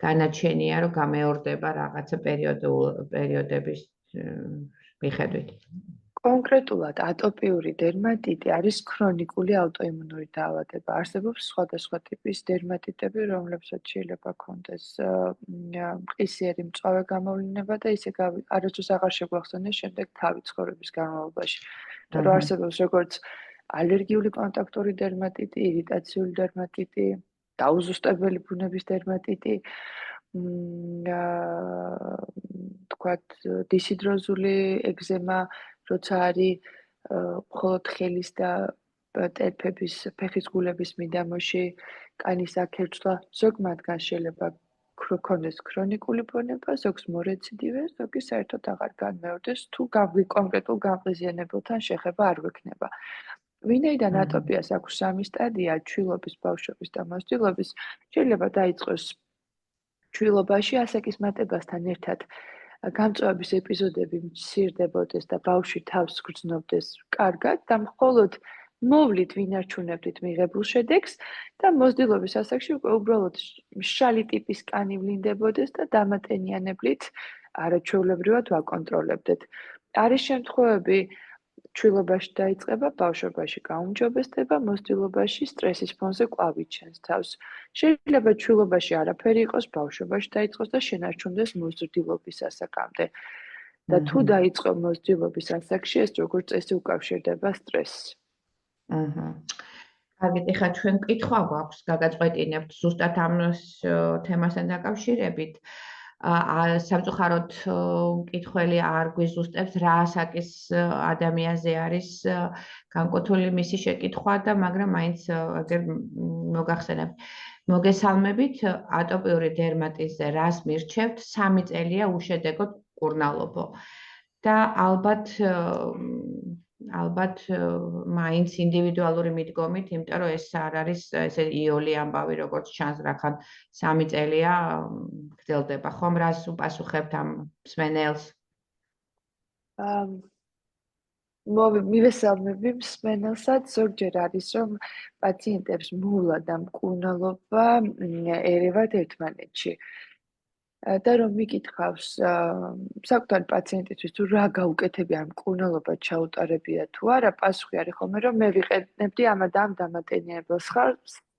განაჩენია, რომ გამეორდება რაღაცა პერიოდების მიხედვით. კონკრეტულად ატოპიური დერმატიტი არის ქრონიკული აუტოიმუნური დაავადება. არსებობს სხვადასხვა ტიპის დერმატიტები, რომლებსაც შეიძლება ჰქონდეს მყისიერი მწვავე გამოვლინება და ისე არასდროს აღარ შეგვახსენეს შემდეგ თავი ცხოვრების განმავლობაში. და არსებობს როგორც ალერგიული კონტაქტური დერმატიტი, ირიტაციული დერმატიტი, დაუზუსტებელი ბუნების დერმატიტი, ვთქვათ, დისიდროზული ეგზემა, როცა არის მხოლოდ ხელის და ტერფების, ფეხის გულების მიდამოში, კანის აქერცვლა, ზოგ მათგანს შეიძლება ქონდეს ქრონიკული ბონება, ზოგს მორეციდივე, ზოგი საერთოდ აღარ განმეორდეს, თუ კონკრეტულ გამღიზიანებელთან შეხება არ გვექნება. ვინაიდან ატოპიას აქვს 3 სტადია, ჩვილობის, ბავშვობის და მოსწავლობის, შეიძლება დაიწყოს ჩვილობაში ასაკის მატებასთან ერთად გამწვავების ეპიზოდები მცირდებოდეს და ბავშვი თავს გრძნობდეს კარგად და მხოლოდ მოვლით ვინარჩუნებდით მიღებულ შედეგს და მოსდილობის ასაკში უკვე უბრალოდ მშრალი ტიპის კანი ვლინდებოდეს და დამატენიანებლით არაჩვეულებრივად ვაკონტროლებდეთ. არის შემთხვევები ჩვილობაში დაიწყება, ბავშვობაში გაუმჯობესდება, მოსtildeობაში სტრესის ფონზე კვლავ იჩენს თავს. შეიძლება ჩვილობაში არაფერი იყოს, ბავშვობაში დაიწყოს და შენარჩუნდეს მოსtildeობის ასაკამდე. და თუ დაიწყო მოსtildeობის ასაკში, ეს როგორც წესი უკავშირდება სტრესს. კარგით, ეხლა ჩვენ კითხვა გვაქვს, გაგაწყვეტინებთ ზუსტად ამ თემასთან დაკავშირებით. სამწუხაროდ მკითხველი არ გვიზუსტებს რა ასაკის ადამიანზე არის განკუთვნილი მისი შეკითხვა და მაგრამ მაინც აგერ მოგახსენებთ. მოგესალმებით, ატოპიური დერმატიზზე რას მირჩევთ? 3 წელია უშედეგოდ მკურნალობო. და ალბათ მაინც ინდივიდუალური მიდგომით, იმიტომ რომ ეს არ არის ესე იოლი ამბავი, როგორც ჩანს, რახან 3 წელია გრძელდება. ხომ რას უპასუხებთ ამ მსმენელს? მივესალმები მსმენელსაც, ზოგჯერ არის, რომ პაციენტებს მოვლა და მკურნალობა ერევათ ერთმანეთში. და რომ მიკითხავს საკუთარი პაციენტისთვის თუ რა გაუკეთებია ამ მკურნალობა ჩაუტარებია თუ არა, პასუხი არის ხოლმე რომ მე ვიყენებდი ამ და ამ დამატენებელს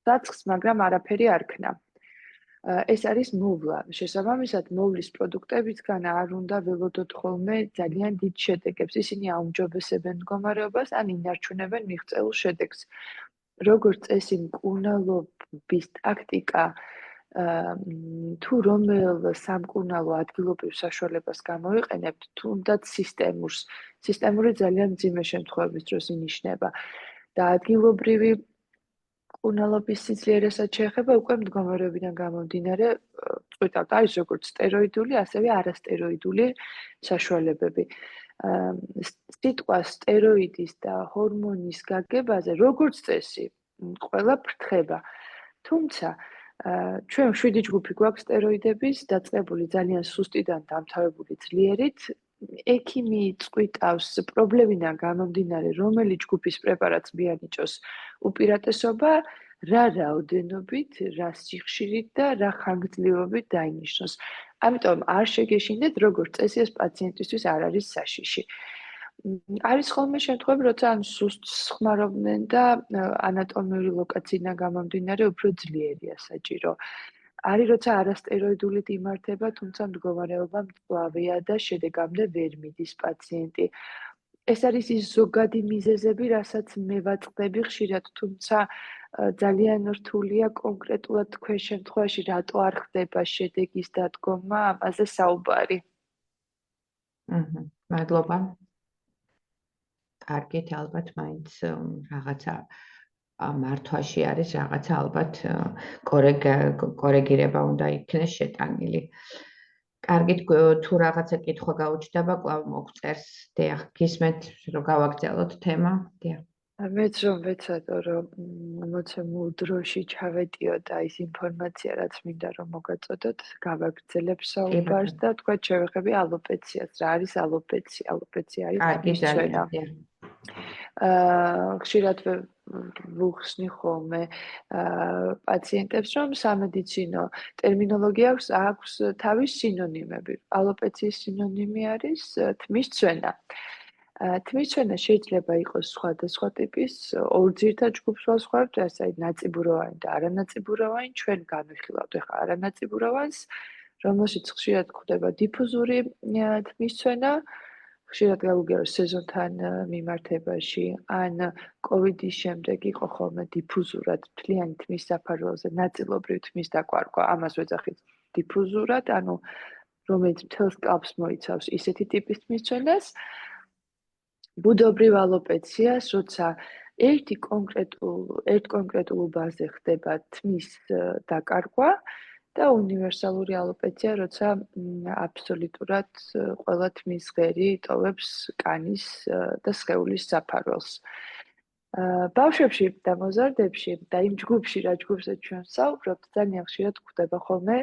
საცხს, მაგრამ არაფერი არ ქნა. ეს არის მოვლა. შესაბამისად, მოვლის პროდუქტებისგან არ უნდა ველოდოთ ხოლმე ძალიან დიდ შედეგებს. ისინი აუმჯობესებენ მდგომარეობას ან ინარჩუნებენ მიღწეულ შედეგს. როგორც წესი, მკურნალობის ტაქტიკა თუ რომელ სამკურნალო ადგილობრივ საშუალებას გამოვიყენებთ, თუნდაც სისტემური ძალიან მძიმე შემთხვევების დროს ინიშნება და ადგილობრივი მკურნალობის სიძლიერესაც შეეხება უკვე მდგომარეობიდან გამომდინარე წვითად არის როგორც სტეროიდული, ასევე არასტეროიდული საშუალებები. სიტყვა სტეროიდის და ჰორმონის გაგებაზე როგორც წესი ყველა ფრთხება. თუმცა ჩვენ 7 ჯგუფი გვაქვს სტეროიდების, დაწყებული ძალიან სუსტიდან დამთავრებული ძლიერით. ექიმი წვითავს პრობლემიდან გამომდინარე, რომელი ჯგუფის პრეპარატს მიანიჭოს უპირატესობა, რა რაოდენობით, რა სიხშირით და რა ხანგრძლივობით დაინიშნოს. ამიტომ არ შეგეშინდეთ, როგორც წესი ეს პაციენტისთვის არ არის საშიში. არის ხოლმე შემთხვევები, როცა ან სუსტს ხმარობდნენ და ანატომიური ლოკაციიდან გამომდინარე უფრო ძლიერია საჭირო. არის როცა არასტეროიდულით იმართება, თუმცა მდგომარეობა მწვავეა და შედეგამდე ვერ მიდის პაციენტი. ეს არის ის ზოგადი მიზეზები, რასაც მე ვაწყდები ხშირად, თუმცა ძალიან რთულია კონკრეტულად თქვენ შემთხვევაში რატო არ ხდება შედეგის დადგომა, ამაზე საუბარი. მადლობა. კარგით, ალბათ მაინც რაღაცა მართვაში არის რაღაცა ალბათ კორეგირება უნდა იქნეს შეტანილი. კარგით, თუ რაღაცა კითხვა გაუჩნდება, კვლავ მოგწერს. დიახ, გისმენთ, რომ გავაგრძელოთ თემა. დიახ. მეც რომ ვეცადო, რომ მოცემულ დროში ჩავეტიო და ის ინფორმაცია, რაც მინდა რომ მოგაწოდოთ, გავაგრძელებ საუბარს და თქვა შევეხები ალოპეციას. რა არის ალოპეცია? ალოპეცია არის მისცემა. ხშირად ვუხსნი ხოლმე პაციენტებს, რომ სამედიცინო ტერმინოლოგია აქვს თავის სინონიმები. ალოპეციის სინონიმი არის თმის ცვენა. თმის ცვენა შეიძლება იყოს სხვადასხვა ტიპის, ორ ძირითად ჯგუფს ვასხვავებთ, ასე ნაწიბუროვანი და არანაწიბუროვანი. ჩვენ განვიხილავთ ახლა არანაწიბუროვანს, რომელშიც ხშირად გვხვდება დიფუზური თმის ცვენა. ხშირად გავუგერო სეზონთან მიმართებაში, ან კოვიდის შემდეგ იყო ხოლმე დიფუზურად თლიანი თმის საფარველზე ნაწილობრივ თმის დაკვარგვა, ამას ვეძახით დიფუზურად, ანუ რომელიც მთელს კალps მოიცავს ისეთი ტიპის თმისჩვენას, ბუდობრივ ალოპეციას, როცა ერთ კონკრეტულ უბანზე ხდება თმის დაკარგვა და უნივერსალური ალოპეცია, როცა აბსოლუტურად ყველა თმის ღერი ტოვებს კანის და სხეულის საფარველს. ბავშვებში და მოზარდებში და იმ ჯგუფში, რა ჯგუფზე ჩვენ ვსაუბრობთ, ძალიან ხშირად გვხვდება ხოლმე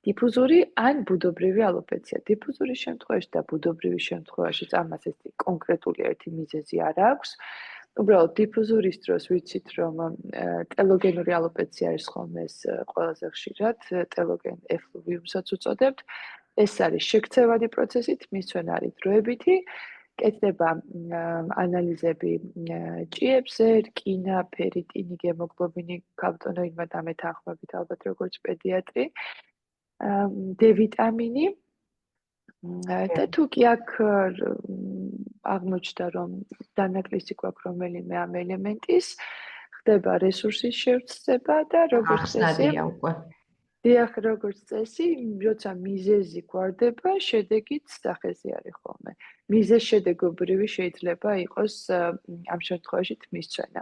დიფუზური ან ბუდობრივი ალოპეცია. დიფუზურის შემთხვევაში და ბუდობრივის შემთხვევაში ამას ეს კონკრეტული ერთი მიზეზი არ აქვს. უბრალოდ დიფუზურის დროს ვიცით, რომ ტელოგენური ალოპეცია არის ხოლმე ეს ყველაზე ხშირად, ტელოგენ ეფლუვიუმსაც უწოდებთ. ეს არის შექცევადი პროცესი, თმისცვენა არის დროებითი, კეთდება ანალიზები ჭიებზე, რკინა, ფერიტინი, გემოგლობინი, გავტონოიდმა დამეთანხმებით ალბათ როგორც პედიატრი. D-ვიტამინი და თუ კი აქ აღმოჩნდა რომ დანაკლისი გვაქვს რომელიმე ამ ელემენტის, ხდება რესურსის შევცდება და როგორც წესი, დიახ, როგორც წესი, როცა მიზეზი გვარდება, შედეგიც სახეზე არის ხოლმე. მიზეზ-შედეგობრივი შეიძლება იყოს ამ შემთხვევაში თმისცვენა.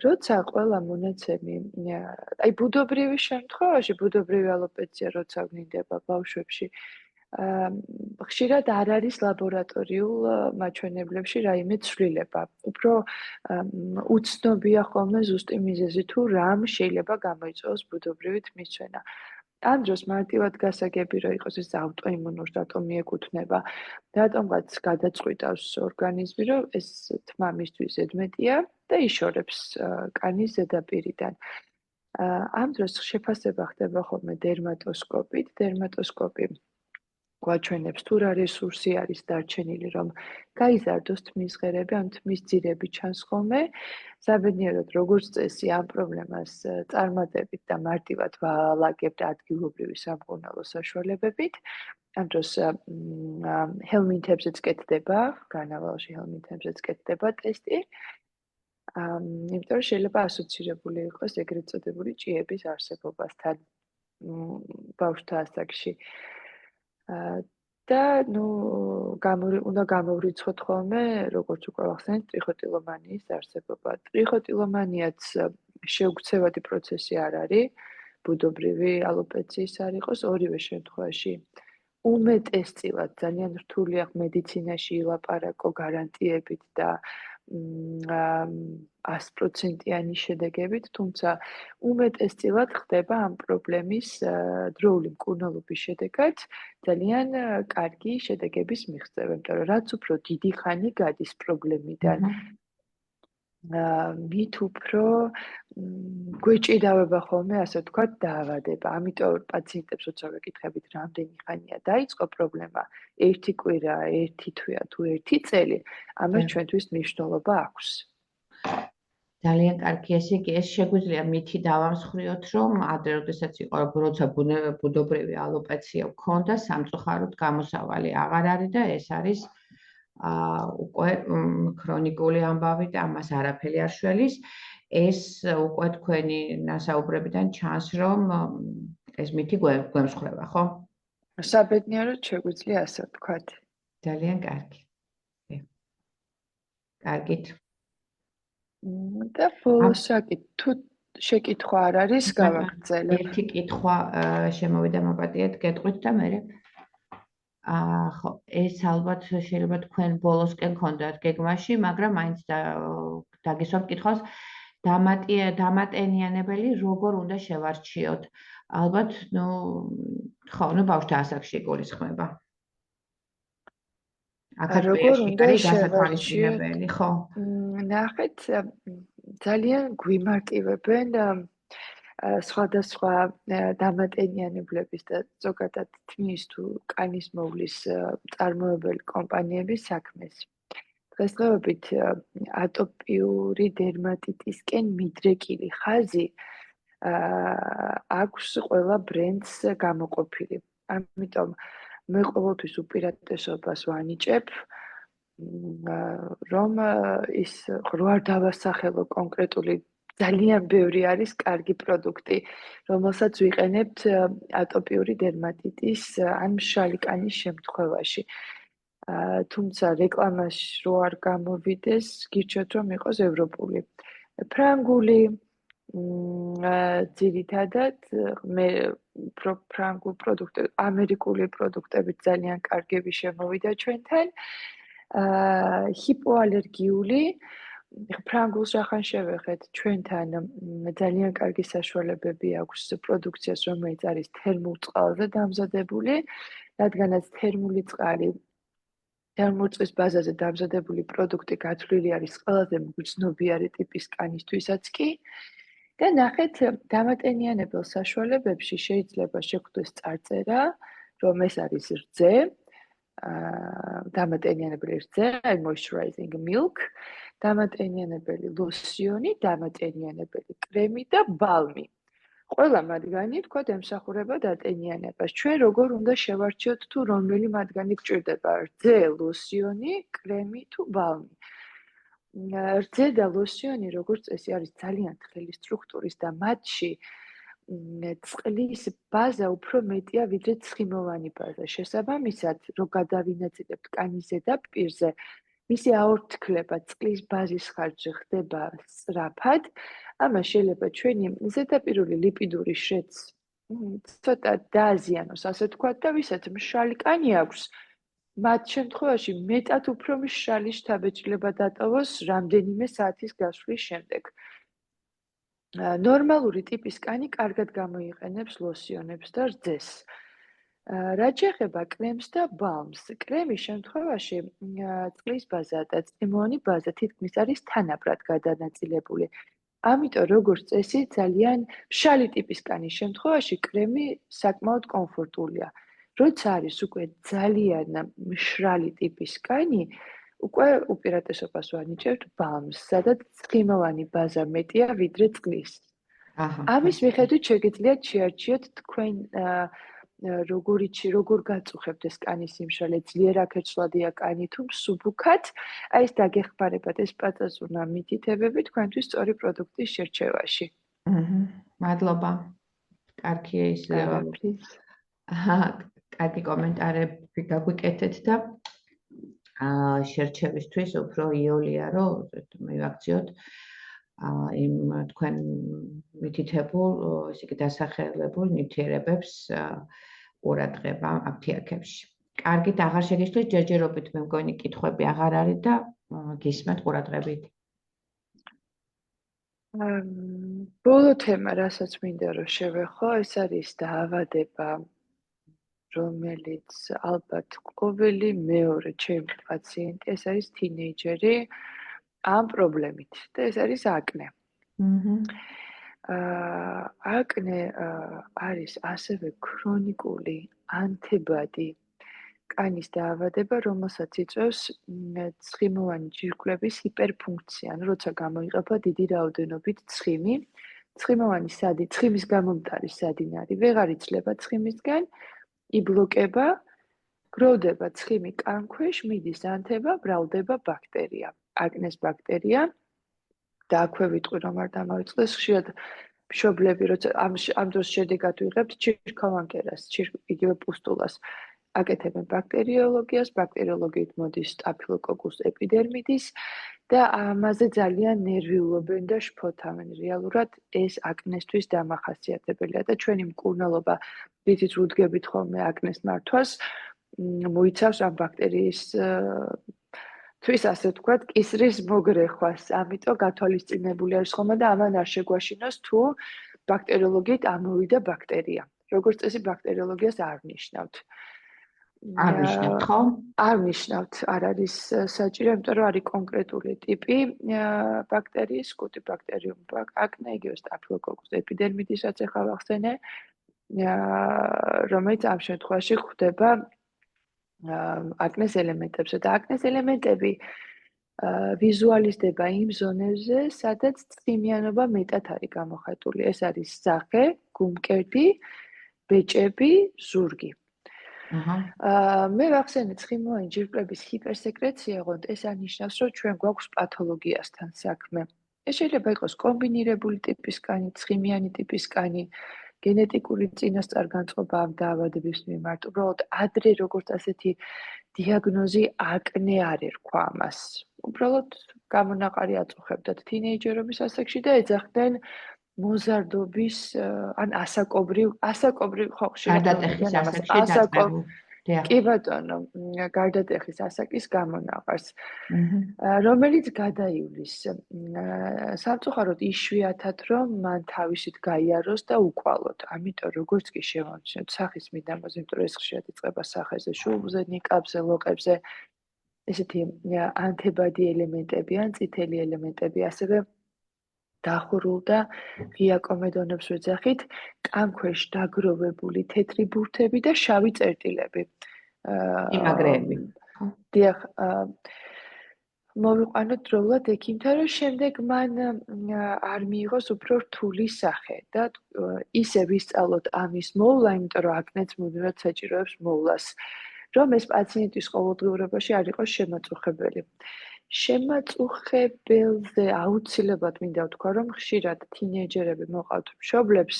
როცა ყველა მონაცემი, აი ბუდობრივი შემთხვევაში, ბუდობრივი ალოპეცია როცა ვლინდება ბავშვებში, ხშირად არ არის ლაბორატორიულ მაჩვენებლებში რაიმე ცვლილება. უფრო უცნობია ხოლმე ზუსტი მიზეზი თუ რამ შეიძლება გამოიწვევოს ბუდობრივი თმისცვენა. ამ დროს მარტივად გასაგები რომ იყოს ეს ავტოიმუნური რატომ მიეკუთვნება, რატომღაც გადაწყვიტავს ორგანიზმი, რომ ეს თმა მისთვის ზედმეტია და იშორებს კანის ზედაპირიდან. ამ დროს შეფასება ხდება ხოლმე დერმატოსკოპით. დერმატოსკოპი გვაჩვენებს თუ რა რესურსი არის დარჩენილი, რომ გაიზარდოს თმის ღერები, ან თმის ძირები ჩანს ხოლმე. საბედნიეროდ, როგორც წესი, ამ პრობლემას წარმატებით და მარტივად ვალაგებთ ადგილობრივი სამკურნალო საშუალებებით. ამ დროს ჰელმინთებზეც კეთდება, გარნავალში ჰელმინთებზეც კეთდება ტესტი. იმიტომ რომ შეიძლება ასოცირებული იყოს ეგრეთ წოდებული ჭიების არსებობასთან ბავშვთა ასაკში. და უნდა გამოვრიცხოთ ხოლმე, როგორც უკვე ახსენეთ, ტრიხოტილომანიის არსებობა. ტრიხოტილომანიაც შეუქცევადი პროცესი არ არის, ბუდობრივი ალოპეციის არ იყოს, ორივე შემთხვევაში უმეტესწილად ძალიან რთული აქვს მედიცინაში ილაპარაკო გარანტიებით და 100%-იანი შედეგებით, თუმცა უმეტესწილად ხდება ამ პრობლემის დროული მკურნალობის შედეგად ძალიან კარგი შედეგების მიღწევა, იმიტომ რომ რაც უფრო დიდი ხანი გადის პრობლემიდან, მით უფრო გვეჭიდავება ხოლმე, ასე ვთქვათ, დაავადება. ამიტომ პაციენტებს როცა ვეკითხებით, რამდენი ხანია დაიწყო პრობლემა, 1 კვირა, 1 თვეა თუ 1 წელი, ამას ჩვენთვის მნიშვნელობა აქვს. ძალიან კარგი, ესე იგი, ეს შეგვიძლია მითი დავამსხვრიოთ, რომ ადრე როდესაც იყო, როცა ბუდობრივი ალოპეცია გქონდა, სამწუხაროდ გამოსავალი აღარ არის და ეს არის უკვე ქრონიკული ამბავი და ამას არაფერი არ შველის. ეს უკვე თქვენი ნასაუბრებიდან ჩანს, რომ ეს მითი გვემსხვრება, ხო? საბედნიეროდ შეგვიძლია ასე ვთქვათ. ძალიან კარგი. კარგით. და ბოლოს თუ შეკითხვა არ არის, გავაგრძელებ. ერთი კითხვა შემოვიდა მაპატიეთ, გეტყვით და მე ხო, ეს ალბათ შეიძლება თქვენ ბოლოსკენ გქონდათ გეგმაში, მაგრამ მაინც დაგისვამთ კითხვას. დამატენიანებელი როგორ უნდა შევარჩიოთ? ალბათ, ხო, ბავშვთა ასაკში გულისხმება. როგორ უნდა შევარჩიოთ? ხო. ნახეთ, ძალიან გვიმარტივებენ სხვადასხვა დამატენიანებლების და ზოგადად თმის თუ კანის მოვლის წარმოებელი კომპანიების საქმეს. დღესდღეობით ატოპიური დერმატიტისკენ მიდრეკილი ხაზი აქვს ყველა ბრენდს გამოყოფილი. ამიტომ მე ყოველთვის უპირატესობას ვანიჭებ, რომ ის რო არ დავასახელო კონკრეტული ძალიან ბევრი არის კარგი პროდუქტი, რომელსაც ვიყენებთ ატოპიური დერმატიტის ან მშრალი კანის შემთხვევაში. თუმცა რეკლამაში რო არ გამოვიდეს, გირჩევთ რომ იყოს ევროპული. ფრანგული ძირითადად მე ფრანგულ პროდუქტები, ამერიკული პროდუქტები ძალიან კარგები შემოვიდა ჩვენთან. ჰიპოალერგიული ფრანგულს რახან შევეხეთ, ჩვენთან ძალიან კარგი საშუალებები აქვს პროდუქციას, რომელიც არის თერმულ წყალზე დამზადებული, რადგანაც თერმული წყალი თერმული წყლის ბაზაზე დამზადებული პროდუქტი გათვლილი არის ყველაზე მგრძნობიარე ტიპის კანისთვისაც კი. და ნახეთ, დამატენიანებელ საშუალებებში შეიძლება შეგვდეს წარწერა, რომ ეს არის რძე, დამატენიანებელი რძე, moisturizing milk, დამატენიანებელი ლოსიონი, დამატენიანებელი კრემი და ბალმი. ყველა მათგანი თქვათ ემსახურება დატენიანებას. ჩვენ როგორ უნდა შევარჩიოთ თუ რომელი მათგანი გჭირდება, რძე, ლოსიონი, კრემი თუ ბალმი. რძე და ლოსიონი როგორც წესი არის ძალიან თხელი სტრუქტურის და მათში წყლის ბაზა უფრო მეტია ვიდრე ცხიმოვანი ბაზა. შესაბამისად, რო გადავინაწილებთ კანის ზედაპირზე, მისი აორთქლება წყლის ბაზის ხარჯზე ხდება სწრაფად, ამას შეიძლება ჩვენი ზედაპირული ლიპიდური შრეც ცოტა დააზიანოს, ასე ვთქვათ, და ვისაც მშრალი კანი აქვს, მათ შემთხვევაში მეტად უფრო მშრალი შთაბეჭდილება დატოვოს რამდენიმე საათის გასვლის შემდეგ. ნორმალური ტიპის კანი კარგად გამოიყენებს ლოსიონებს და რძეს. რაც შეეხება კრემს და ბალმს, კრემის შემთხვევაში წყლის ბაზა და წვიმოვანი ბაზა თითქმის არის თანაბრად გადანაწილებული. ამიტომ როგორც წესი ძალიან მშრალი ტიპის კანის შემთხვევაში კრემი საკმაოდ კომფორტულია. როცა არის უკვე ძალიან მშრალი ტიპის კანი, უკვე უპირატესობას ვანიჭებთ ბალმს, სადაც ცხიმოვანი ბაზა მეტია ვიდრე წყლის. ამის მიხედვით შეგიძლიათ შეარჩიოთ თქვენ როგორ გაწუხებთ ეს კანის სიმშრალე, ძლიერ აკერცვლადია კანი თუ მსუბუქად, აი ეს დაგეხმარებათ ეს პაწაწუნა მითითებები თქვენთვის სწორი პროდუქტის შერჩევაში. მადლობა. კარგი ის კარგი კომენტარები გაგვიკეთეთ და შერჩევისთვის უფრო იოლია რომ მივაქციოთ იმ თქვენ მითითებულ, ესე იგი დასახელებულ ნივთიერებებს ყურადღება აფთიაქებში. კარგით, აღარ შეგეშლით ჯერჯერობით, მე მგონი კითხვები აღარ არის და გისმენთ ყურადღებით. ბოლო თემა, რასაც მინდა რომ შევეხო, ეს არის დაავადება, რომელიც ალბათ ყოველი მეორე ჩემი პაციენტი, ეს არის თინეიჯერი ამ პრობლემით და ეს არის აკნე. აკნე არის ასევე ქრონიკული ანთებადი კანის დაავადება, რომელსაც იწვევს ცხიმოვანი ჯირკვლების ჰიპერფუნქცია, როცა გამოიყება დიდი რაოდენობით ცხიმი. ცხიმის გამომტარი სადინარი ვეღარ იცლება ცხიმისგან, იბლოკება, გროვდება ცხიმი კანქვეშ, მიდის ანთება, ბრალდება ბაქტერია, აკნეს ბაქტერია. და აქვე ვიტყვი რომ არ დამავიწყდეს, ხშირად მშობლები, როცა ამ დროს შედეგად ვიღებთ ჩირქავანკერას, იგივე პუსტულას. აკეთებენ ბაქტერიოლოგიას, ბაქტერიოლოგიით მოდის სტაფილოკოკუს ეპიდერმიდის და ამაზე ძალიან ნერვიულობენ და შფოთავენ. რეალურად ეს აკნესთვის დამახასიათებელია და ჩვენი მკურნალობა, რითიც ვუდგებით ხოლმე აკნეს მართვას, მოიცავს ამ ბაქტერიის თვის ასე ვთქვათ, კისრის მოგრეხვას. ამიტომ გათვალისწინებული არის ხოლმე და ამან არ შეგვაშინოს თუ ბაქტერიოლოგიით ამოვიდა ბაქტერია. როგორც წესი ბაქტერიოლოგიას არ ნიშნავთ. არ ნიშნავთ, ხო? არ ნიშნავთ, არ არის საჭირო, იმიტომ რომ არის კონკრეტული ტიპი ბაქტერიის, კუტიბაქტერიუმ აკნე, იგივე სტაფილოკოკუს ეპიდერმიდისაც ახლა ვახსენე, რომელიც ამ შემთხვევაში გვხვდება აკნეს ელემენტებზე და აკნეს ელემენტები ვიზუალიზდება იმ ზონებზე, სადაც ცხიმიანობა მეტად არის გამოხატული. ეს არის სახე, გუმკერდი, ბეჭები, ზურგი. მე ვახსენე ცხიმოვანი ჯირკვლების ჰიპერსეკრეცია, ოღონდ ეს არ ნიშნავს, რომ ჩვენ გვაქვს პათოლოგიასთან საქმე. ეს შეიძლება იყოს კომბინირებული ტიპის კანი, ცხიმიანი ტიპის კანი, გენეტიკური წინასწარ-განწყობა ამ დაავადების მიმართ. უბრალოდ ადრე როგორც ასეთი დიაგნოზი აკნე არ ერქვა ამას. უბრალოდ გამონაყარი აწუხებდათ თინეიჯერობის ასაკში და ეძახდნენ მოზარდობის ან ასაკობრივ ხო ხშირად გარდატეხის ასაკში დაწყებულ. კი ბატონო, გარდატეხის ასაკის გამონაყარს, რომელიც გადაივლის სამწუხაროდ იშვიათად რომ მან თავისით გაიაროს და უკვალოთ. ამიტომ როგორც კი შევამჩნევთ სახის მიდამოზე, იმიტომ რომ ეს ხშირად იწყება სახეზე, შუბლზე, ნიკაპზე, ლოყებზე, ესეთი ანთებადი ელემენტები ან წითელი ელემენტები, ასევე დახურულ და ღია კომედონებს ვეძახით, კამქვეშ დაგროვებული თეთრი ბურთები და შავი წერტილები. იმაგრეები. დიახ, მოვიყვანოთ დროულად ექიმთან, რომ შემდეგ მან არ მიიღოს უფრო რთული სახე და ისე ვისწავლოთ ამის მოვლა, იმიტომ რომ აკნეც მუდმივად საჭიროებს მოვლას, რომ ეს პაციენტის ყოველდღიურობაში არ იყოს შემაწუხებელი. შემაწუხებელზე აუცილებლად მინდა ვთქვა, რომ ხშირად თინეიჯერები მოყავთ მშობლებს,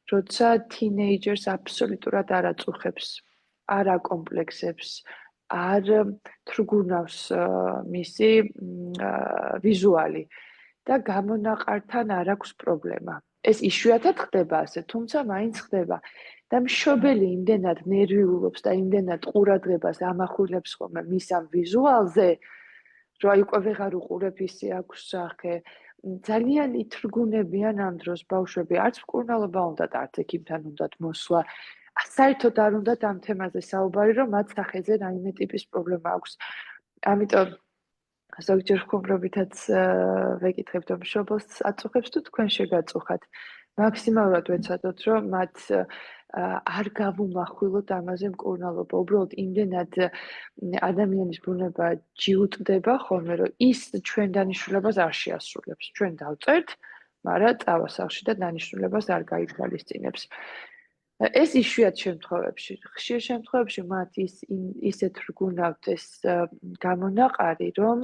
როცა თინეიჯერს აბსოლუტურად არ აწუხებს, არ აკომპლექსებს, არ თრგუნავს მისი ვიზუალი და გამონაყართან არ აქვს პრობლემა. ეს იშვიათად ხდება ასე, თუმცა მაინც ხდება და მშობელი იმდენად ნერვიულობს და იმდენად ყურადღებას ამახვილებს ხოლმე მის ამ ვიზუალზე, რომ აი უკვე ვეღარ უყურებ ისე აქვს სახე. ძალიან ითრგუნებიან ამ დროს ბავშვები, არც მკურნალობა უნდათ, არც ექიმთან უნდათ მოსვლა. საერთოდ არ უნდათ ამ თემაზე საუბარი, რომ მათ სახეზე რაიმე ტიპის პრობლემა აქვს. ამიტომ ზოგჯერ ხუმრობითაც ვეკითხებთ, რომ მშობელს აწუხებს თუ თქვენ შეგაწუხათ. მაქსიმალურად ვეცადოთ, რომ მათ არ გავუმახვილოთ ამაზე მკურნალობა. უბრალოდ იმდენად ადამიანის ბუნება ჯიუტდება ხოლმე, რომ ის ჩვენ დანიშნულებას არ შეასრულებს. ჩვენ დავწერთ, მაგრამ წავა სახლში და დანიშნულებას არ გაითვალისწინებს. ეს იშვიათ შემთხვევებში, ხშირ შემთხვევებში მათ ისეთ რგუნავთ ეს გამონაყარი, რომ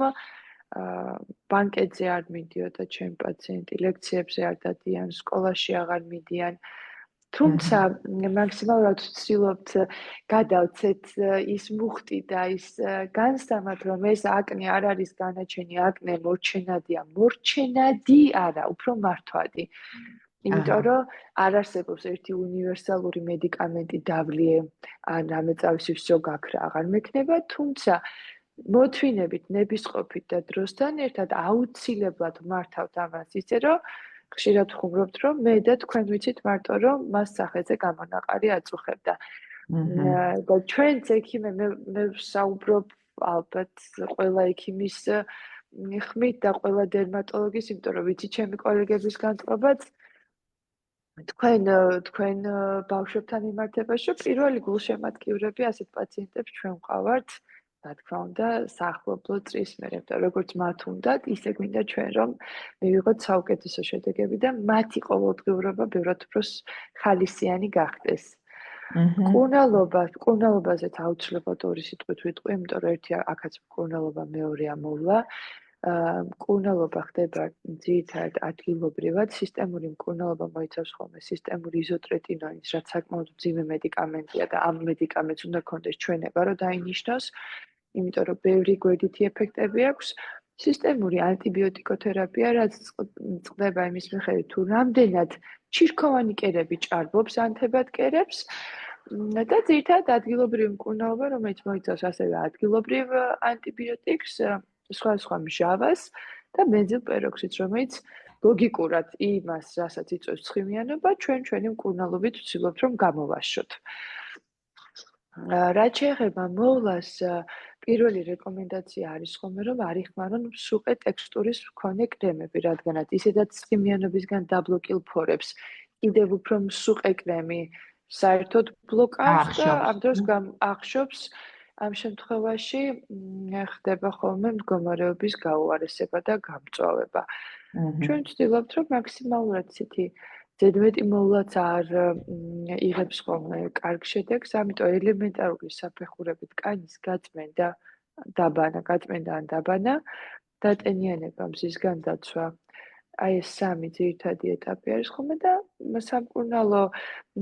ბანკეტზე არ მიდიოდა ჩემ პაციენტი, ლექციებზე არ დადიან, სკოლაში აღარ მიდიან. თუმცა მაქსიმალურად ვცდილობთ გადავცეთ ის მუხტი და ის განსამად, რომ ეს აკნე არ არის განაჩენი, აკნე მორჩენადია, მორჩენადი არა, უფრო მართვადი. იმიტომ რომ არ არსებობს ერთი უნივერსალური მედიკამენტი დავლიე ან რამეწავისი всё გაქრა აღარ მექნება, თუმცა მოთვინებით, ნებისყოფით და დროსთან ერთად აუცილებლად მართავთ ამას ისე რომ ხშირად ვხუმრობთ, რომ მე და თქვენ ვიცით მარტო რომ მას სახეზე გამონაყარი აწუხებდა. და ჩვენც ექიმე მე ვსაუბრობ ალბათ ყველა ექიმის ხმით და ყველა დერმატოლოგის, იმიტომ რომ ვიცი ჩემი კოლეგების განწყობაც თქვენ ბავშვებთან იმართებაში პირველი გულშემატკივრები ასეთ პაციენტებს ჩვენ ვყავართ, რა თქმა უნდა, საახლობლო წრის მერე და როგორც მათ უნდათ, ისე გვინდა ჩვენ რომ მივიღოთ საუკეთესო შედეგები და მათი ყოველდღიურობა ბევრად უფრო ხალისიანი გახდეს. მკურნალობაზეც აუცილებლად ორი სიტყვით ვიტყვი, იმიტომ რომ ერთი აქაც მკურნალობა, მეორეა მოვლა. მკურნალობა ხდება ძირითადად ადგილობრივად, სისტემური მკურნალობა მოიცავს ხოლმე სისტემური იზოტრეტინოინს, რაც საკმაოდ მძიმე მედიკამენტია და ამ მედიკამენტს უნდა გქონდეს ჩვენება, რომ დაინიშნოს, იმიტომ რომ ბევრი გვერდითი ეფექტები აქვს. სისტემური ანტიბიოტიკოთერაპია, რაც წყდება იმის მიხედვით, თუ რამდენად ჩირქოვანი კერები ჭარბობს ანთებად კერებს და ძირითადად ადგილობრივი მკურნალობა, რომელიც მოიცავს ასევე ადგილობრივ ანტიბიოტიკს, სხვა მჟავას და ბენზილ პეროქსიდს, რომელიც ლოგიკურად იმას, რასაც იწვევს ცხიმიანობა, ჩვენი მკურნალობით ვცდილობთ, რომ გამოვაშოთ. რაც შეეხება მოვლას, პირველი რეკომენდაცია არის ხოლმე, რომ არ იხმარონ მსუყე ტექსტურის მქონე კრემები, რადგანაც ისედაც ცხიმიანობისგან დაბლოკილ ფორებს კიდევ უფრო მსუყე კრემი საერთოდ ბლოკავს და ამ დროს ახშობს. ამ შემთხვევაში ხდება ხოლმე მდგომარეობის გაუარესება და გამწვავება. ჩვენ ვცდილობთ, რომ მაქსიმალურად ისეთი ზედმეტი მოვლაც არ იღებს ხოლმე კარგ შედეგს, ამიტომ ელემენტარული საფეხურებით კანის გაწმენდა ან დაბანა, დატენიანება, მზისგან დაცვა, აი ეს სამი ძირითადი ეტაპი არის ხოლმე და სამკურნალო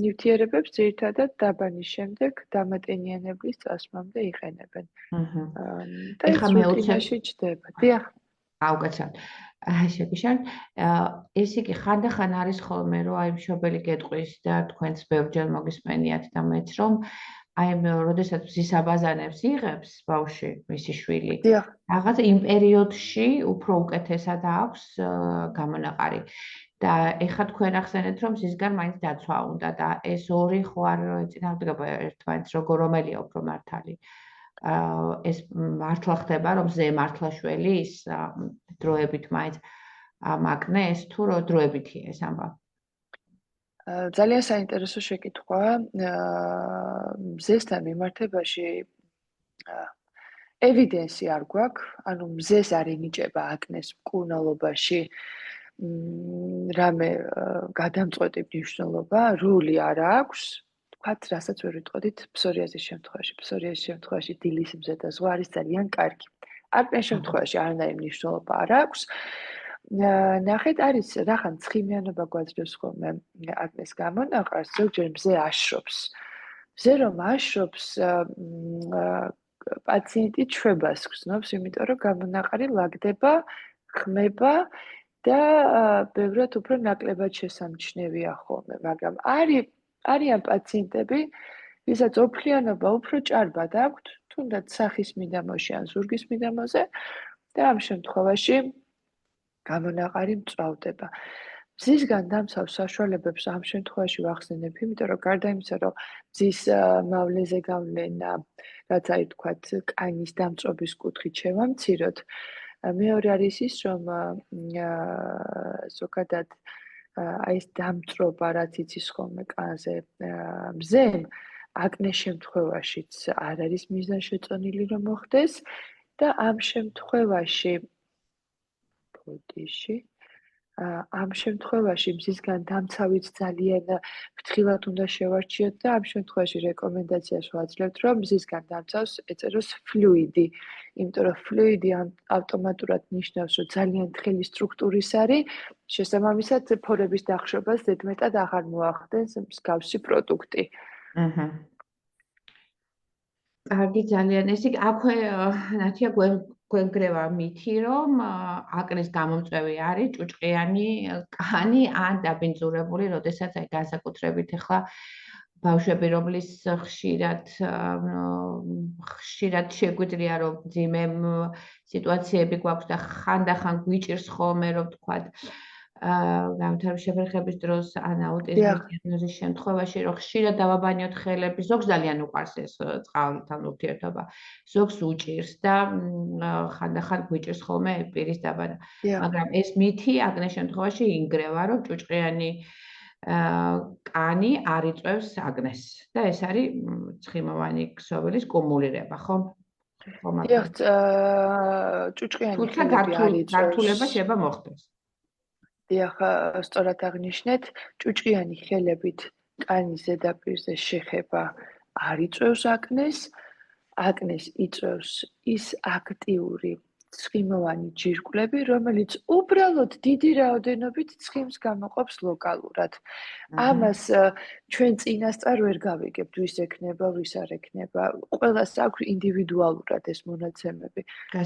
ნივთიერებებს ძირითადად დაბანის შემდეგ დამატენიანებლის წასვლამდე იყენებენ. და ეს ეხლა მე რუტინაში ჯდება. დიახ. გაუკაცრავ. შეგიშალ. ეს იგი ხანდახან არის ხოლმე რომ აი მშობელი გეტყვის და თქვენც ბევრჯერ მოგისმენიათ და მეც რომ აი როდესაც მზის აბაზანებს იღებს ბავშვი, მისი შვილი. დიახ. რაღაც იმ პერიოდში უფრო უკეთესად აქვს გამონაყარი. და ეხლა თქვენ ახსენეთ რომ მზისგან მაინც დაცვა უნდა და ეს ორი ხო არ ეწინააღმდეგება ერთმანეთს, რომელია უფრო მართალი. ეს მართლა ხდება რომ ზე მართლაშველი ის დროებით მაინც ამაკნეს თუ დროებითია ეს ამბავი. ძალიან საინტერესო შეკითხვა. მზესთან მიმართებაში ევიდენსი არ გვაქვს, ანუ მზეს არ ენიჭება აკნეს მკურნალობაში რამე გადამწყვეტი მნიშვნელობა, რული არ აქვს. თქვათ, რასაც ვერ ვიტყოდით ფსორიაზის შემთხვევაში. ფსორიაზის შემთხვევაში დილის მზე და ზღვა არის ძალიან კარგი. აკნეს შემთხვევაში არანაირი მნიშვნელობა არ აქვს. ნახეთ, არის რახან ცხიმიანობა გვაძლევს ხოლმე აკნეს გამონაყარს, ზოგჯერ მზე აშრობს. მზე რომ აშრობს, პაციენტი ჩვებას გრძნობს, იმიტომ რომ გამონაყარი ლაგდება, ხმება და ბევრად უფრო ნაკლებად შესამჩნევია ხოლმე, მაგრამ არიან პაციენტები, ვისაც ოფლიანობა უფრო ჭარბად აქვთ, თუნდაც სახის მიდამოში ან ზურგის მიდამოზე და ამ შემთხვევაში გამონაყარი მწვავდება. მზისგან დამცავ საშუალებებს ამ შემთხვევაში ვახსენებ, იმიტომ რომ გარდა იმისა, რომ მზის მავლეზე გავლენა, რაც არის თქვათ, კანის დამწობის კუთხით შევამციროთ, მეორე არის ის, რომ ზოგადად აი ეს დამწობა, რაც იცის ხოლმე კანზე მზემ, აკნეს შემთხვევაშიც არ არის მიზანშეწონილი რომ მოხდეს და ამ შემთხვევაში ამ შემთხვევაში მზისგან დამცავით ძალიან ფრთხილად უნდა შევარჩიოთ და ამ შემთხვევაში რეკომენდაციას ვაძლევთ, რომ მზისგან დამცავს ეწეროს ფლუიდი, იმიტომ რომ ფლუიდი ავტომატურად ნიშნავს, რომ ძალიან თხელი სტრუქტურის არის, შესაბამისად ფორების დახშობას ზედმეტად აღარ მოახდენს მსგავსი პროდუქტი. კარგი, ძალიან. ესე იგი, აქვე ნათია გვენგრევა მითი, რომ აკნეს გამომწვევი არის ჭუჭყიანი კანი ან დაბინძურებული, როდესაც აი განსაკუთრებით ახლა ბავშვები, რომლის ხშირად შეგვიძლია რომ ძიმე სიტუაციები გვაქვს და ხანდახან გვიჭირს ხოლმე რომ თქვათ განვითარების შეფერხების დროს ან აუტიზმის დიაგნოზის შემთხვევაში რომ ხშირად დავაბანიოთ ხელები, ზოგს ძალიან უყვარს ეს წყალთან ურთიერთობა, ზოგს უჭირს და ხანდახან გვიჭირს ხოლმე პირის დაბანა. მაგრამ ეს მითი აკნეს შემთხვევაში ინგრევა, რომ ჭუჭყიანი კანი არ იწვევს აკნეს და ეს არის ცხიმოვანი ქსოვილის კუმულირება, ხო? დიახ, ჭუჭყიანი ხელები არ იწვევს. გართულება შეიძლება მოხდეს. დიახ, სწორად აღნიშნეთ, ჭუჭყიანი ხელებით კანის ზედაპირზე შეხება არ იწვევს აკნეს, აკნეს იწვევს ის აქტიური ცხიმოვანი ჯირკვლები, რომელიც უბრალოდ დიდი რაოდენობით ცხიმს გამოყოფს ლოკალურად. ამას ჩვენ წინასწარ ვერ გავიგებთ, ვის ექნება, ვის არ ექნება. ყველას აქვს ინდივიდუალურად ეს მონაცემები.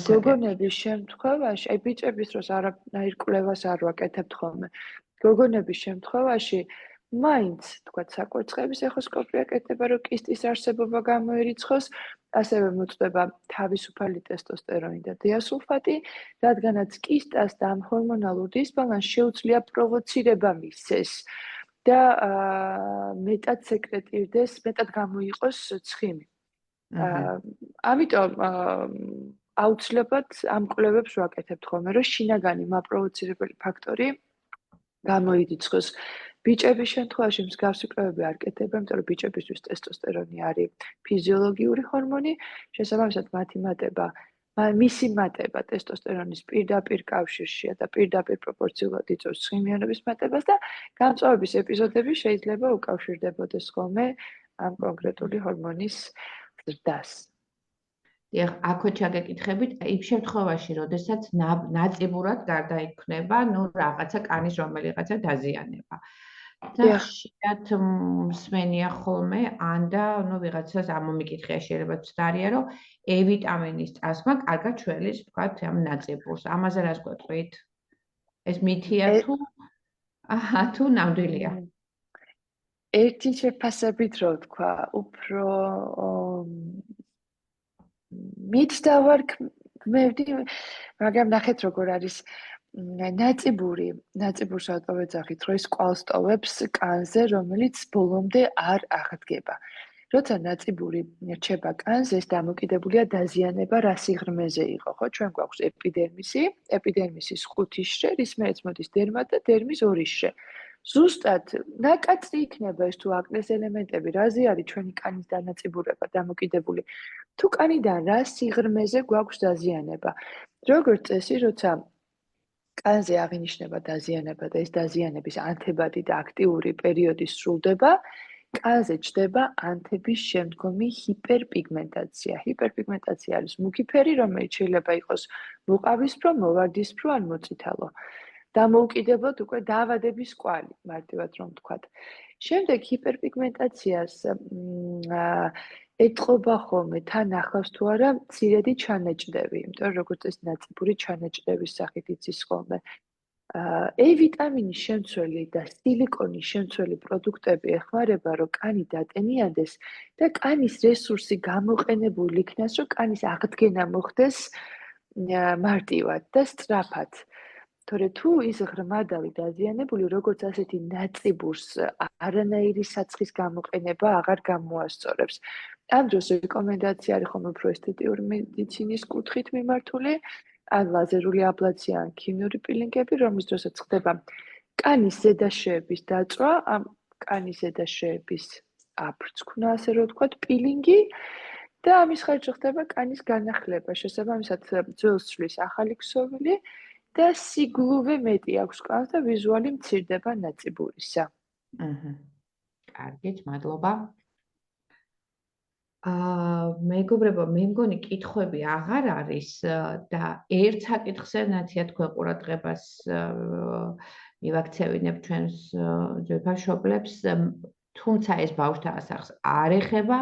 გოგონების შემთხვევაში, აი ბიჭების დროს არანაირ კვლევას არ ვაკეთებთ ხოლმე. გოგონების შემთხვევაში მაინც, თქვათ, საკვერცხების ეხოსკოპია კეთდება, რომ კისტის არსებობა გამოერიცხოს, ასევე მოწდება თავისუფალი ტესტოსტერონი და დიასულფატი, რადგანაც კისტას და ამ ჰორმონალურ დისბალანსს შეუძლია პროვოცირება მისცეს და მეტად სეკრეტირდეს, მეტად გამოიყოს ცხიმი. ამიტომ აუცილებლად ამ კვლევებს ვაკეთებთ ხოლმე, რომ შინაგანი მაპროვოცირებელი ფაქტორი გამოირიცხოს. ბიჭების შემთხვევაში მსგავსი კვლევები არ კეთდება, იმიტომ რომ ბიჭებისთვის ტესტოსტერონი არის ფიზიოლოგიური ჰორმონი, შესაბამისად მისი მატება ტესტოსტერონის პირდაპირ კავშირშია და პირდაპირ პროპორციულად იწვევს ცხიმიანობის მატებას და გამწვავების ეპიზოდები შეიძლება უკავშირდებოდეს ხოლმე ამ კონკრეტული ჰორმონის ზრდას. დიახ, აქვე ჩაგეკითხებით, იმ შემთხვევაში, როდესაც ნაწიბურად გარდაიქმნება, რაღაცა კანის რომელიღაცა დაზიანება. და ხშირად მსმენია ხოლმე, ან და ვიღაცას ამომიკითხია შეიძლება ცდარია, რომ E ვიტამინის წასვლა კარგად ჩვეულის, ვთქვათ, ამ ნაწიბურს. ამაზე რას გვეტყვით? ეს მითია თუ ნამდვილია? ერთი შეფასებით რო ვთქვა, უფრო მითდავარქმევდი, მაგრამ ნახეთ როგორ არის ნაწიბურს ავტოვეძახით, რომ ის კვალს ტოვებს კანზე, რომელიც ბოლომდე არ აღდგება. როცა ნაწიბური რჩება კანზე, ეს დამოკიდებულია დაზიანება რა სიღრმეზე იყო, ხო? ჩვენ გვაქვს ეპიდერმისის 5 შრე, რის მერეც მოდის დერმა და დერმის 2 შრე. ზუსტად ნაკაწრი იქნება ეს თუ აკნეს ელემენტები, რაზე არის ჩვენი კანის დანაწიბურება დამოკიდებული. თუ კანიდან რა სიღრმეზე გვაქვს დაზიანება. როგორც წესი, როცა კანზე აღინიშნება დაზიანება და ეს დაზიანების ანთებადი და აქტიური პერიოდი სრულდება, კანზე ჩდება ანთების შემდგომი ჰიპერპიგმენტაცია. ჰიპერპიგმენტაცია არის მუქი ფერი, რომელიც შეიძლება იყოს მოყავისფრო, მოვარდისფრო ან მოწითალო. დამოუკიდებლად უკვე დაავადების კვალი, მარტივად რომ ვთქვათ. შემდეგ ჰიპერპიგმენტაციას ეტყობა ხოლმე თან ახლავს თუ არა მცირედი ჩანაჭდევი, იმიტომ რომ როგორც ეს ნაწიბური ჩანაჭდევის სახით იცის ხოლმე. E ვიტამინის შემცველი და სილიკონის შემცველი პროდუქტები ეხმარება, რომ კანი დატენიანდეს და კანის რესურსი გამოყენებულ იქნას, რომ კანის აღდგენა მოხდეს მარტივად და სწრაფად. თორე თუ ის ღრმადავი დაზიანებული, როგორც ასეთი ნაწიბურს არანაირი საცხის გამოყენება აღარ გამოასწორებს. ამ დროს რეკომენდაცია არის ხოლმე უფრო ესთეტიური მედიცინის კუთხით მიმართული, ან ლაზერული აბლაცია, ან ქიმიური პილინგები, რომლის დროსაც ხდება კანის ზედა შრეების დაწვა, ამ კანის ზედა შრეების აფრცქნა, ასე რომ ვთქვათ, პილინგი და ამის ხარჯზე ხდება კანის განახლება, შესაბამისად ძველს ცვლის ახალი ქსოვილი და სიგლუვე მეტი აქვს კანს და ვიზუალი მცირდება ნაწიბურისა. კარგით, მადლობა. მეგობრებო, მე მგონი კითხვები აღარ არის და ერთ საკითხზე ნათიათ გვეყურადღებას მივაქცევინებ ჩვენს ძვირფასმშობლებს, თუმცა ეს ბავშვთა ასახს არ ეხება,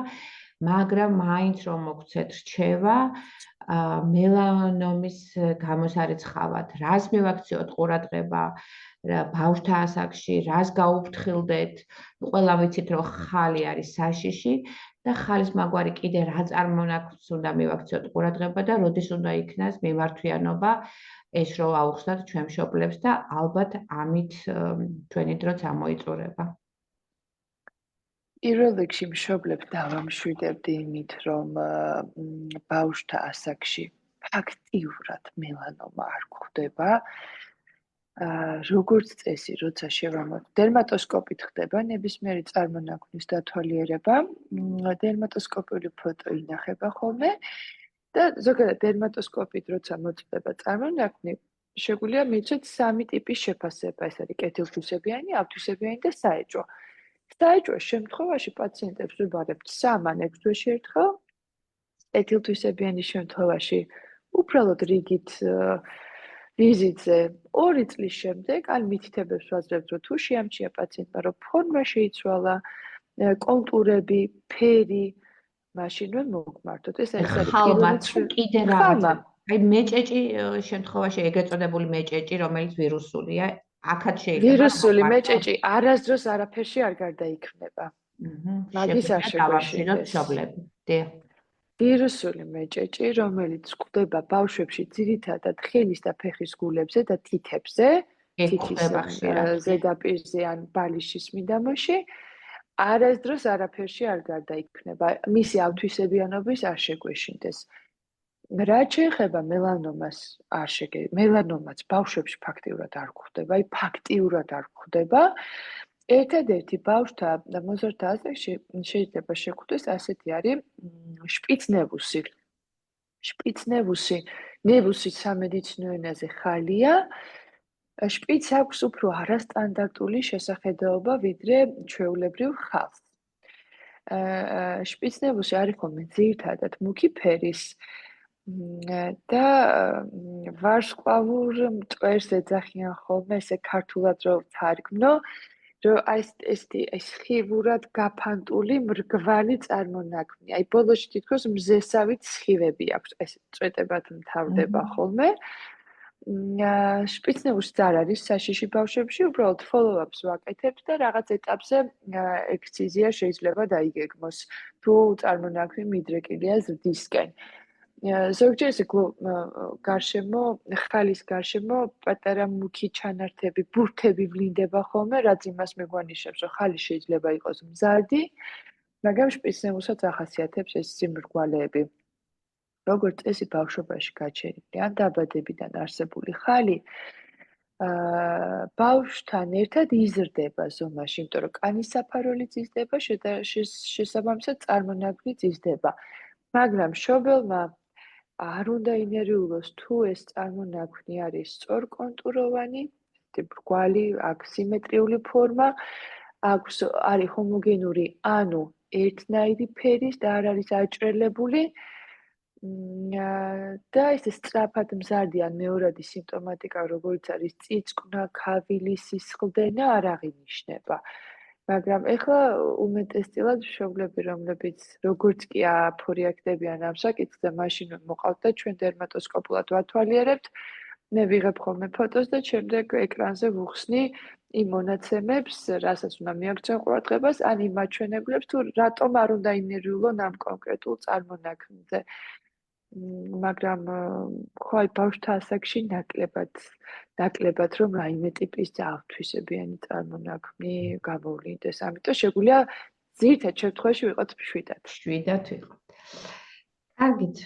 მაგრამ მაინც რომ მოგცეთ რჩევა, მელანომის გამოსარიცხავად, რას მივაქციოთ ყურადღება, ბავშვთა ასაკში, რას გაუფრთხილდეთ, ყველა ვიცით, რომ ხალი არის საშიში და ხალის მაგვარი კიდე რა წარმონაქმნს უნდა მივაქციოთ ყურადღება და როდის უნდა იქნას მიმართვიანობა ეს რო აუხსნათ ჩვენ მშობლებს და ალბათ ამით ჩვენი დროც ამოიწურება. პირველ რიგში მშობლებს დავამშვიდებდი იმით, რომ ბავშვთა ასაკში ფაქტიურად მელანომა არ გვხვდება. როგორც წესი, როცა შევამოწმოთ, დერმატოსკოპით ხდება ნებისმიერი წარმონაქმნის დათვალიერება, დერმატოსკოპული ფოტო ინახება ხოლმე და ზოგადად დერმატოსკოპით როცა მოწდება წარმონაქმნი, შეგვიძლია მივცეთ 3 ტიპის შეფასება, ეს არის კეთილთვისებიანი, ავთვისებიანი და საეჭვო. საეჭვო შემთხვევაში პაციენტებს ვიბარებთ 3 ან 6 თვეში ერთხელ, კეთილთვისებიანი შემთხვევაში უბრალოდ რიგით ვიზიტზე 2 წლის შემდეგ, ან მითითებებს ვაძლევთ, რომ თუ შეამჩნია პაციენტმა, რომ ფორმა შეიცვალა, კონტურები, ფერი, მაშინ რომ მოგმართოთ. ეს არის კიდე რაღაცა. აი მეჭეჭი შემთხვევაში ეგ ეწოდებული მეჭეჭი, რომელიც ვირუსულია, აქაც შეიძლება ვირუსული მეჭეჭი არასდროს არაფერში არ გარდაიქმნება. მაგის არ შეგვეშინოთ მშობლები. დიახ. ვირუსული მეჭეჭი, რომელიც გვხვდება ბავშვებში ძირითადად ხელის და ფეხის გულებზე და თითებზე, თითის ზედაპირზე ან ბალიშის მიდამოში, არასდროს არაფერში არ გარდაიქმნება. მისი ავთვისებიანობის არ შეგვეშინდეს. რაც შეეხება მელანომას, მელანომაც ბავშვებში ფაქტიურად არ გვხვდება, აი ფაქტიურად არ გვხვდება. ერთადერთი ბავშვთა და მოზარდთა ასაკში შეიძლება შეგვხვდეს ასეთი არის შპიცნევუსი. შპიცნევუსი, ნევუსი სამედიცინო ენაზე ხალია. შპიცს აქვს უფრო არასტანდარტული შესახედაობა ვიდრე ჩვეულებრივ ხალხს. შპიცნებულში არის ხოლმე ძირითადად მუქი ფერის და ვარსკვლავურ მტვერს ეძახიან ხოლმე, ესე ქართულად რო თარგმნო, რომ ეს ხივურად გაფანტული მრგვალი წარმონაქმნი. აი ბოლოში თითქოს მზესავით სხივები აქვს, ეს წვეტებად მთავრდება ხოლმე. შპიცნებულში არ არის საშიში ბავშვებში, უბრალოდ follow-ups ვაკეთებთ და რაღაც ეტაპზე ექსციზია შეიძლება დაიგეგმოს, თუ წარმონაქმნი მიდრეკილია ზრდისკენ. ზოგჯერ ესე გარშემო, ხალის გარშემო პატარა მუქი ჩანართები, ბურთები ვლინდება ხოლმე, რაც იმას მეგვანიშნებს, რომ ხალი შეიძლება იყოს მზარდი, მაგრამ შპიცნებულსაც ახასიათებს ეს სიმრგვალეები. როგორც წესი ბავშვობაში გაჩერებული ან დაბადებიდან არსებული ხალი ბავშვთან ერთად იზრდება ზომაში, იმიტომ რომ კანის საფაროლიც იზრდება, შესაბამისად წარმონაქმნიც იზრდება. მაგრამ მშობელმა არ უნდა ინერიულოს, თუ ეს წარმონაქმნი არის სწორკონტუროვანი, მრგვალი, აქვს სიმეტრიული ფორმა, არის ჰომოგენური, ანუ ერთნაირი ფერის და არ არის აჭრელებული. და ესე სწრაფად მზარდი ან მეორადი სიმპტომატიკა, როგორც არის წიწკნა, ქავილი, სისხლდენა არ აღინიშნება. მაგრამ ეხლა უმეტესწილად მშობლები, რომლებიც როგორც კი აფორიაქტებიან ამ საკითხზე, მაშინ მოყავთ და ჩვენ დერმატოსკოპულად ვათვალიერებთ. მე ვიღებ ხოლმე ფოტოს და შემდეგ ეკრანზე ვუხსნი იმ მონაცემებს, რასაც უნდა მიაქცენ ყურადღებას, ან იმ მაჩვენებლებს, თუ რატომ არ უნდა ინერიულონ ამ კონკრეტულ წარმონაქმნზე. მაგრამ ხო აი ბავშვთა ასაკში ნაკლებად რომ რაიმე ტიპის ავთვისებიანი წარმონაქმნი გამოვლინდეს. ამიტომ შეგვიძლია ძირითად შემთხვევაში ვიყოთ 7-ად. 7-ად ვიყოთ. კარგით,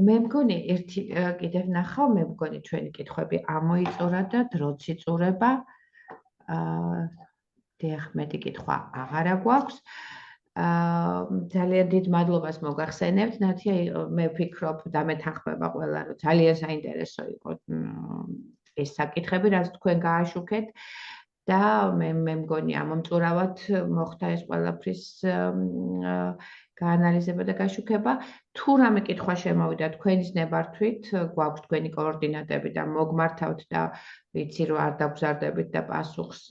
მე მგონი ერთი კიდევ ნახავ, მე მგონი ჩვენი კითხვები ამოიწურა და დროც იწურება. დიახ, მეტი კითხვა აღარა გვაქვს. ძალიან დიდ მადლობას მოგახსენებთ, ნათია, მე ვფიქრობ და მეთანხმება ყველა, რომ ძალიან საინტერესო იყო ეს საკითხები, რაც თქვენ გააშუქეთ და მე მგონი ამომწურავად მოხდა ეს ყველაფრის გაანალიზება და გაშუქება. თუ რამე კითხვა შემოვიდა თქვენის ნებართვით, გვაქვს თქვენი კოორდინატები და მოგმართავთ და ვიცი რომ არ დაგზარდებით და პასუხს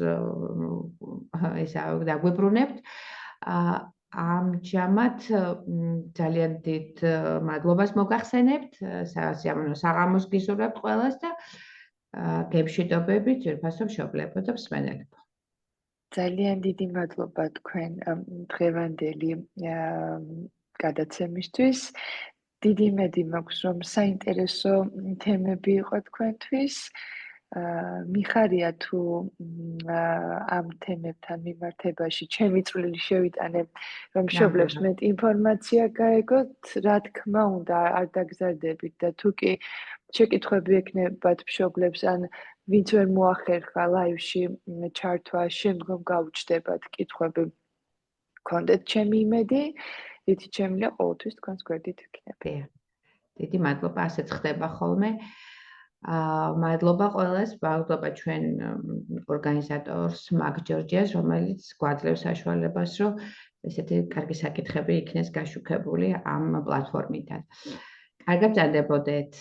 ესა დაგვიბრუნებთ. ამჟამად ძალიან დიდ მადლობას მოგახსენებთ, სასიამოვნო საღამოს გისურვებთ ყველას და გემშვიდობებით, ძვირფასო მშობლებო და მსმენელებო. ძალიან დიდი მადლობა თქვენ დღევანდელი გადაცემისთვის. დიდი იმედი მაქვს, რომ საინტერესო თემები იყო თქვენთვის. მიხარია თუ ამ თემებთან მიმართებაში ჩემი წვლილი შევიტანებ, რომ მშობლებს მეტ ინფორმაცია გაეგოთ, რა თქმა უნდა, არ დაგზარდებით და თუ კი შეკითხვები ექნებათ მშობლებს ან ვინც ვერ მოახერხა ლაივში ჩართვა, შემდგომ გაუჩნდებათ კითხვები. გქონდეთ ჩემი იმედი, რითი ჩემია ყოველთვის თქვენს გვერდით ვიქნები. დიდი მადლობა, ასეც ხდება ხოლმე. მადლობა ყველას, მადლობა ჩვენ ორგანიზატორს მაგ ჯორჯიას, რომელიც გვაძლევს საშუალებას, რომ ესეთი კარგი საკითხები იქნეს გაშუქებული ამ პლატფორმიდან. კარგად მზადდებოდეთ.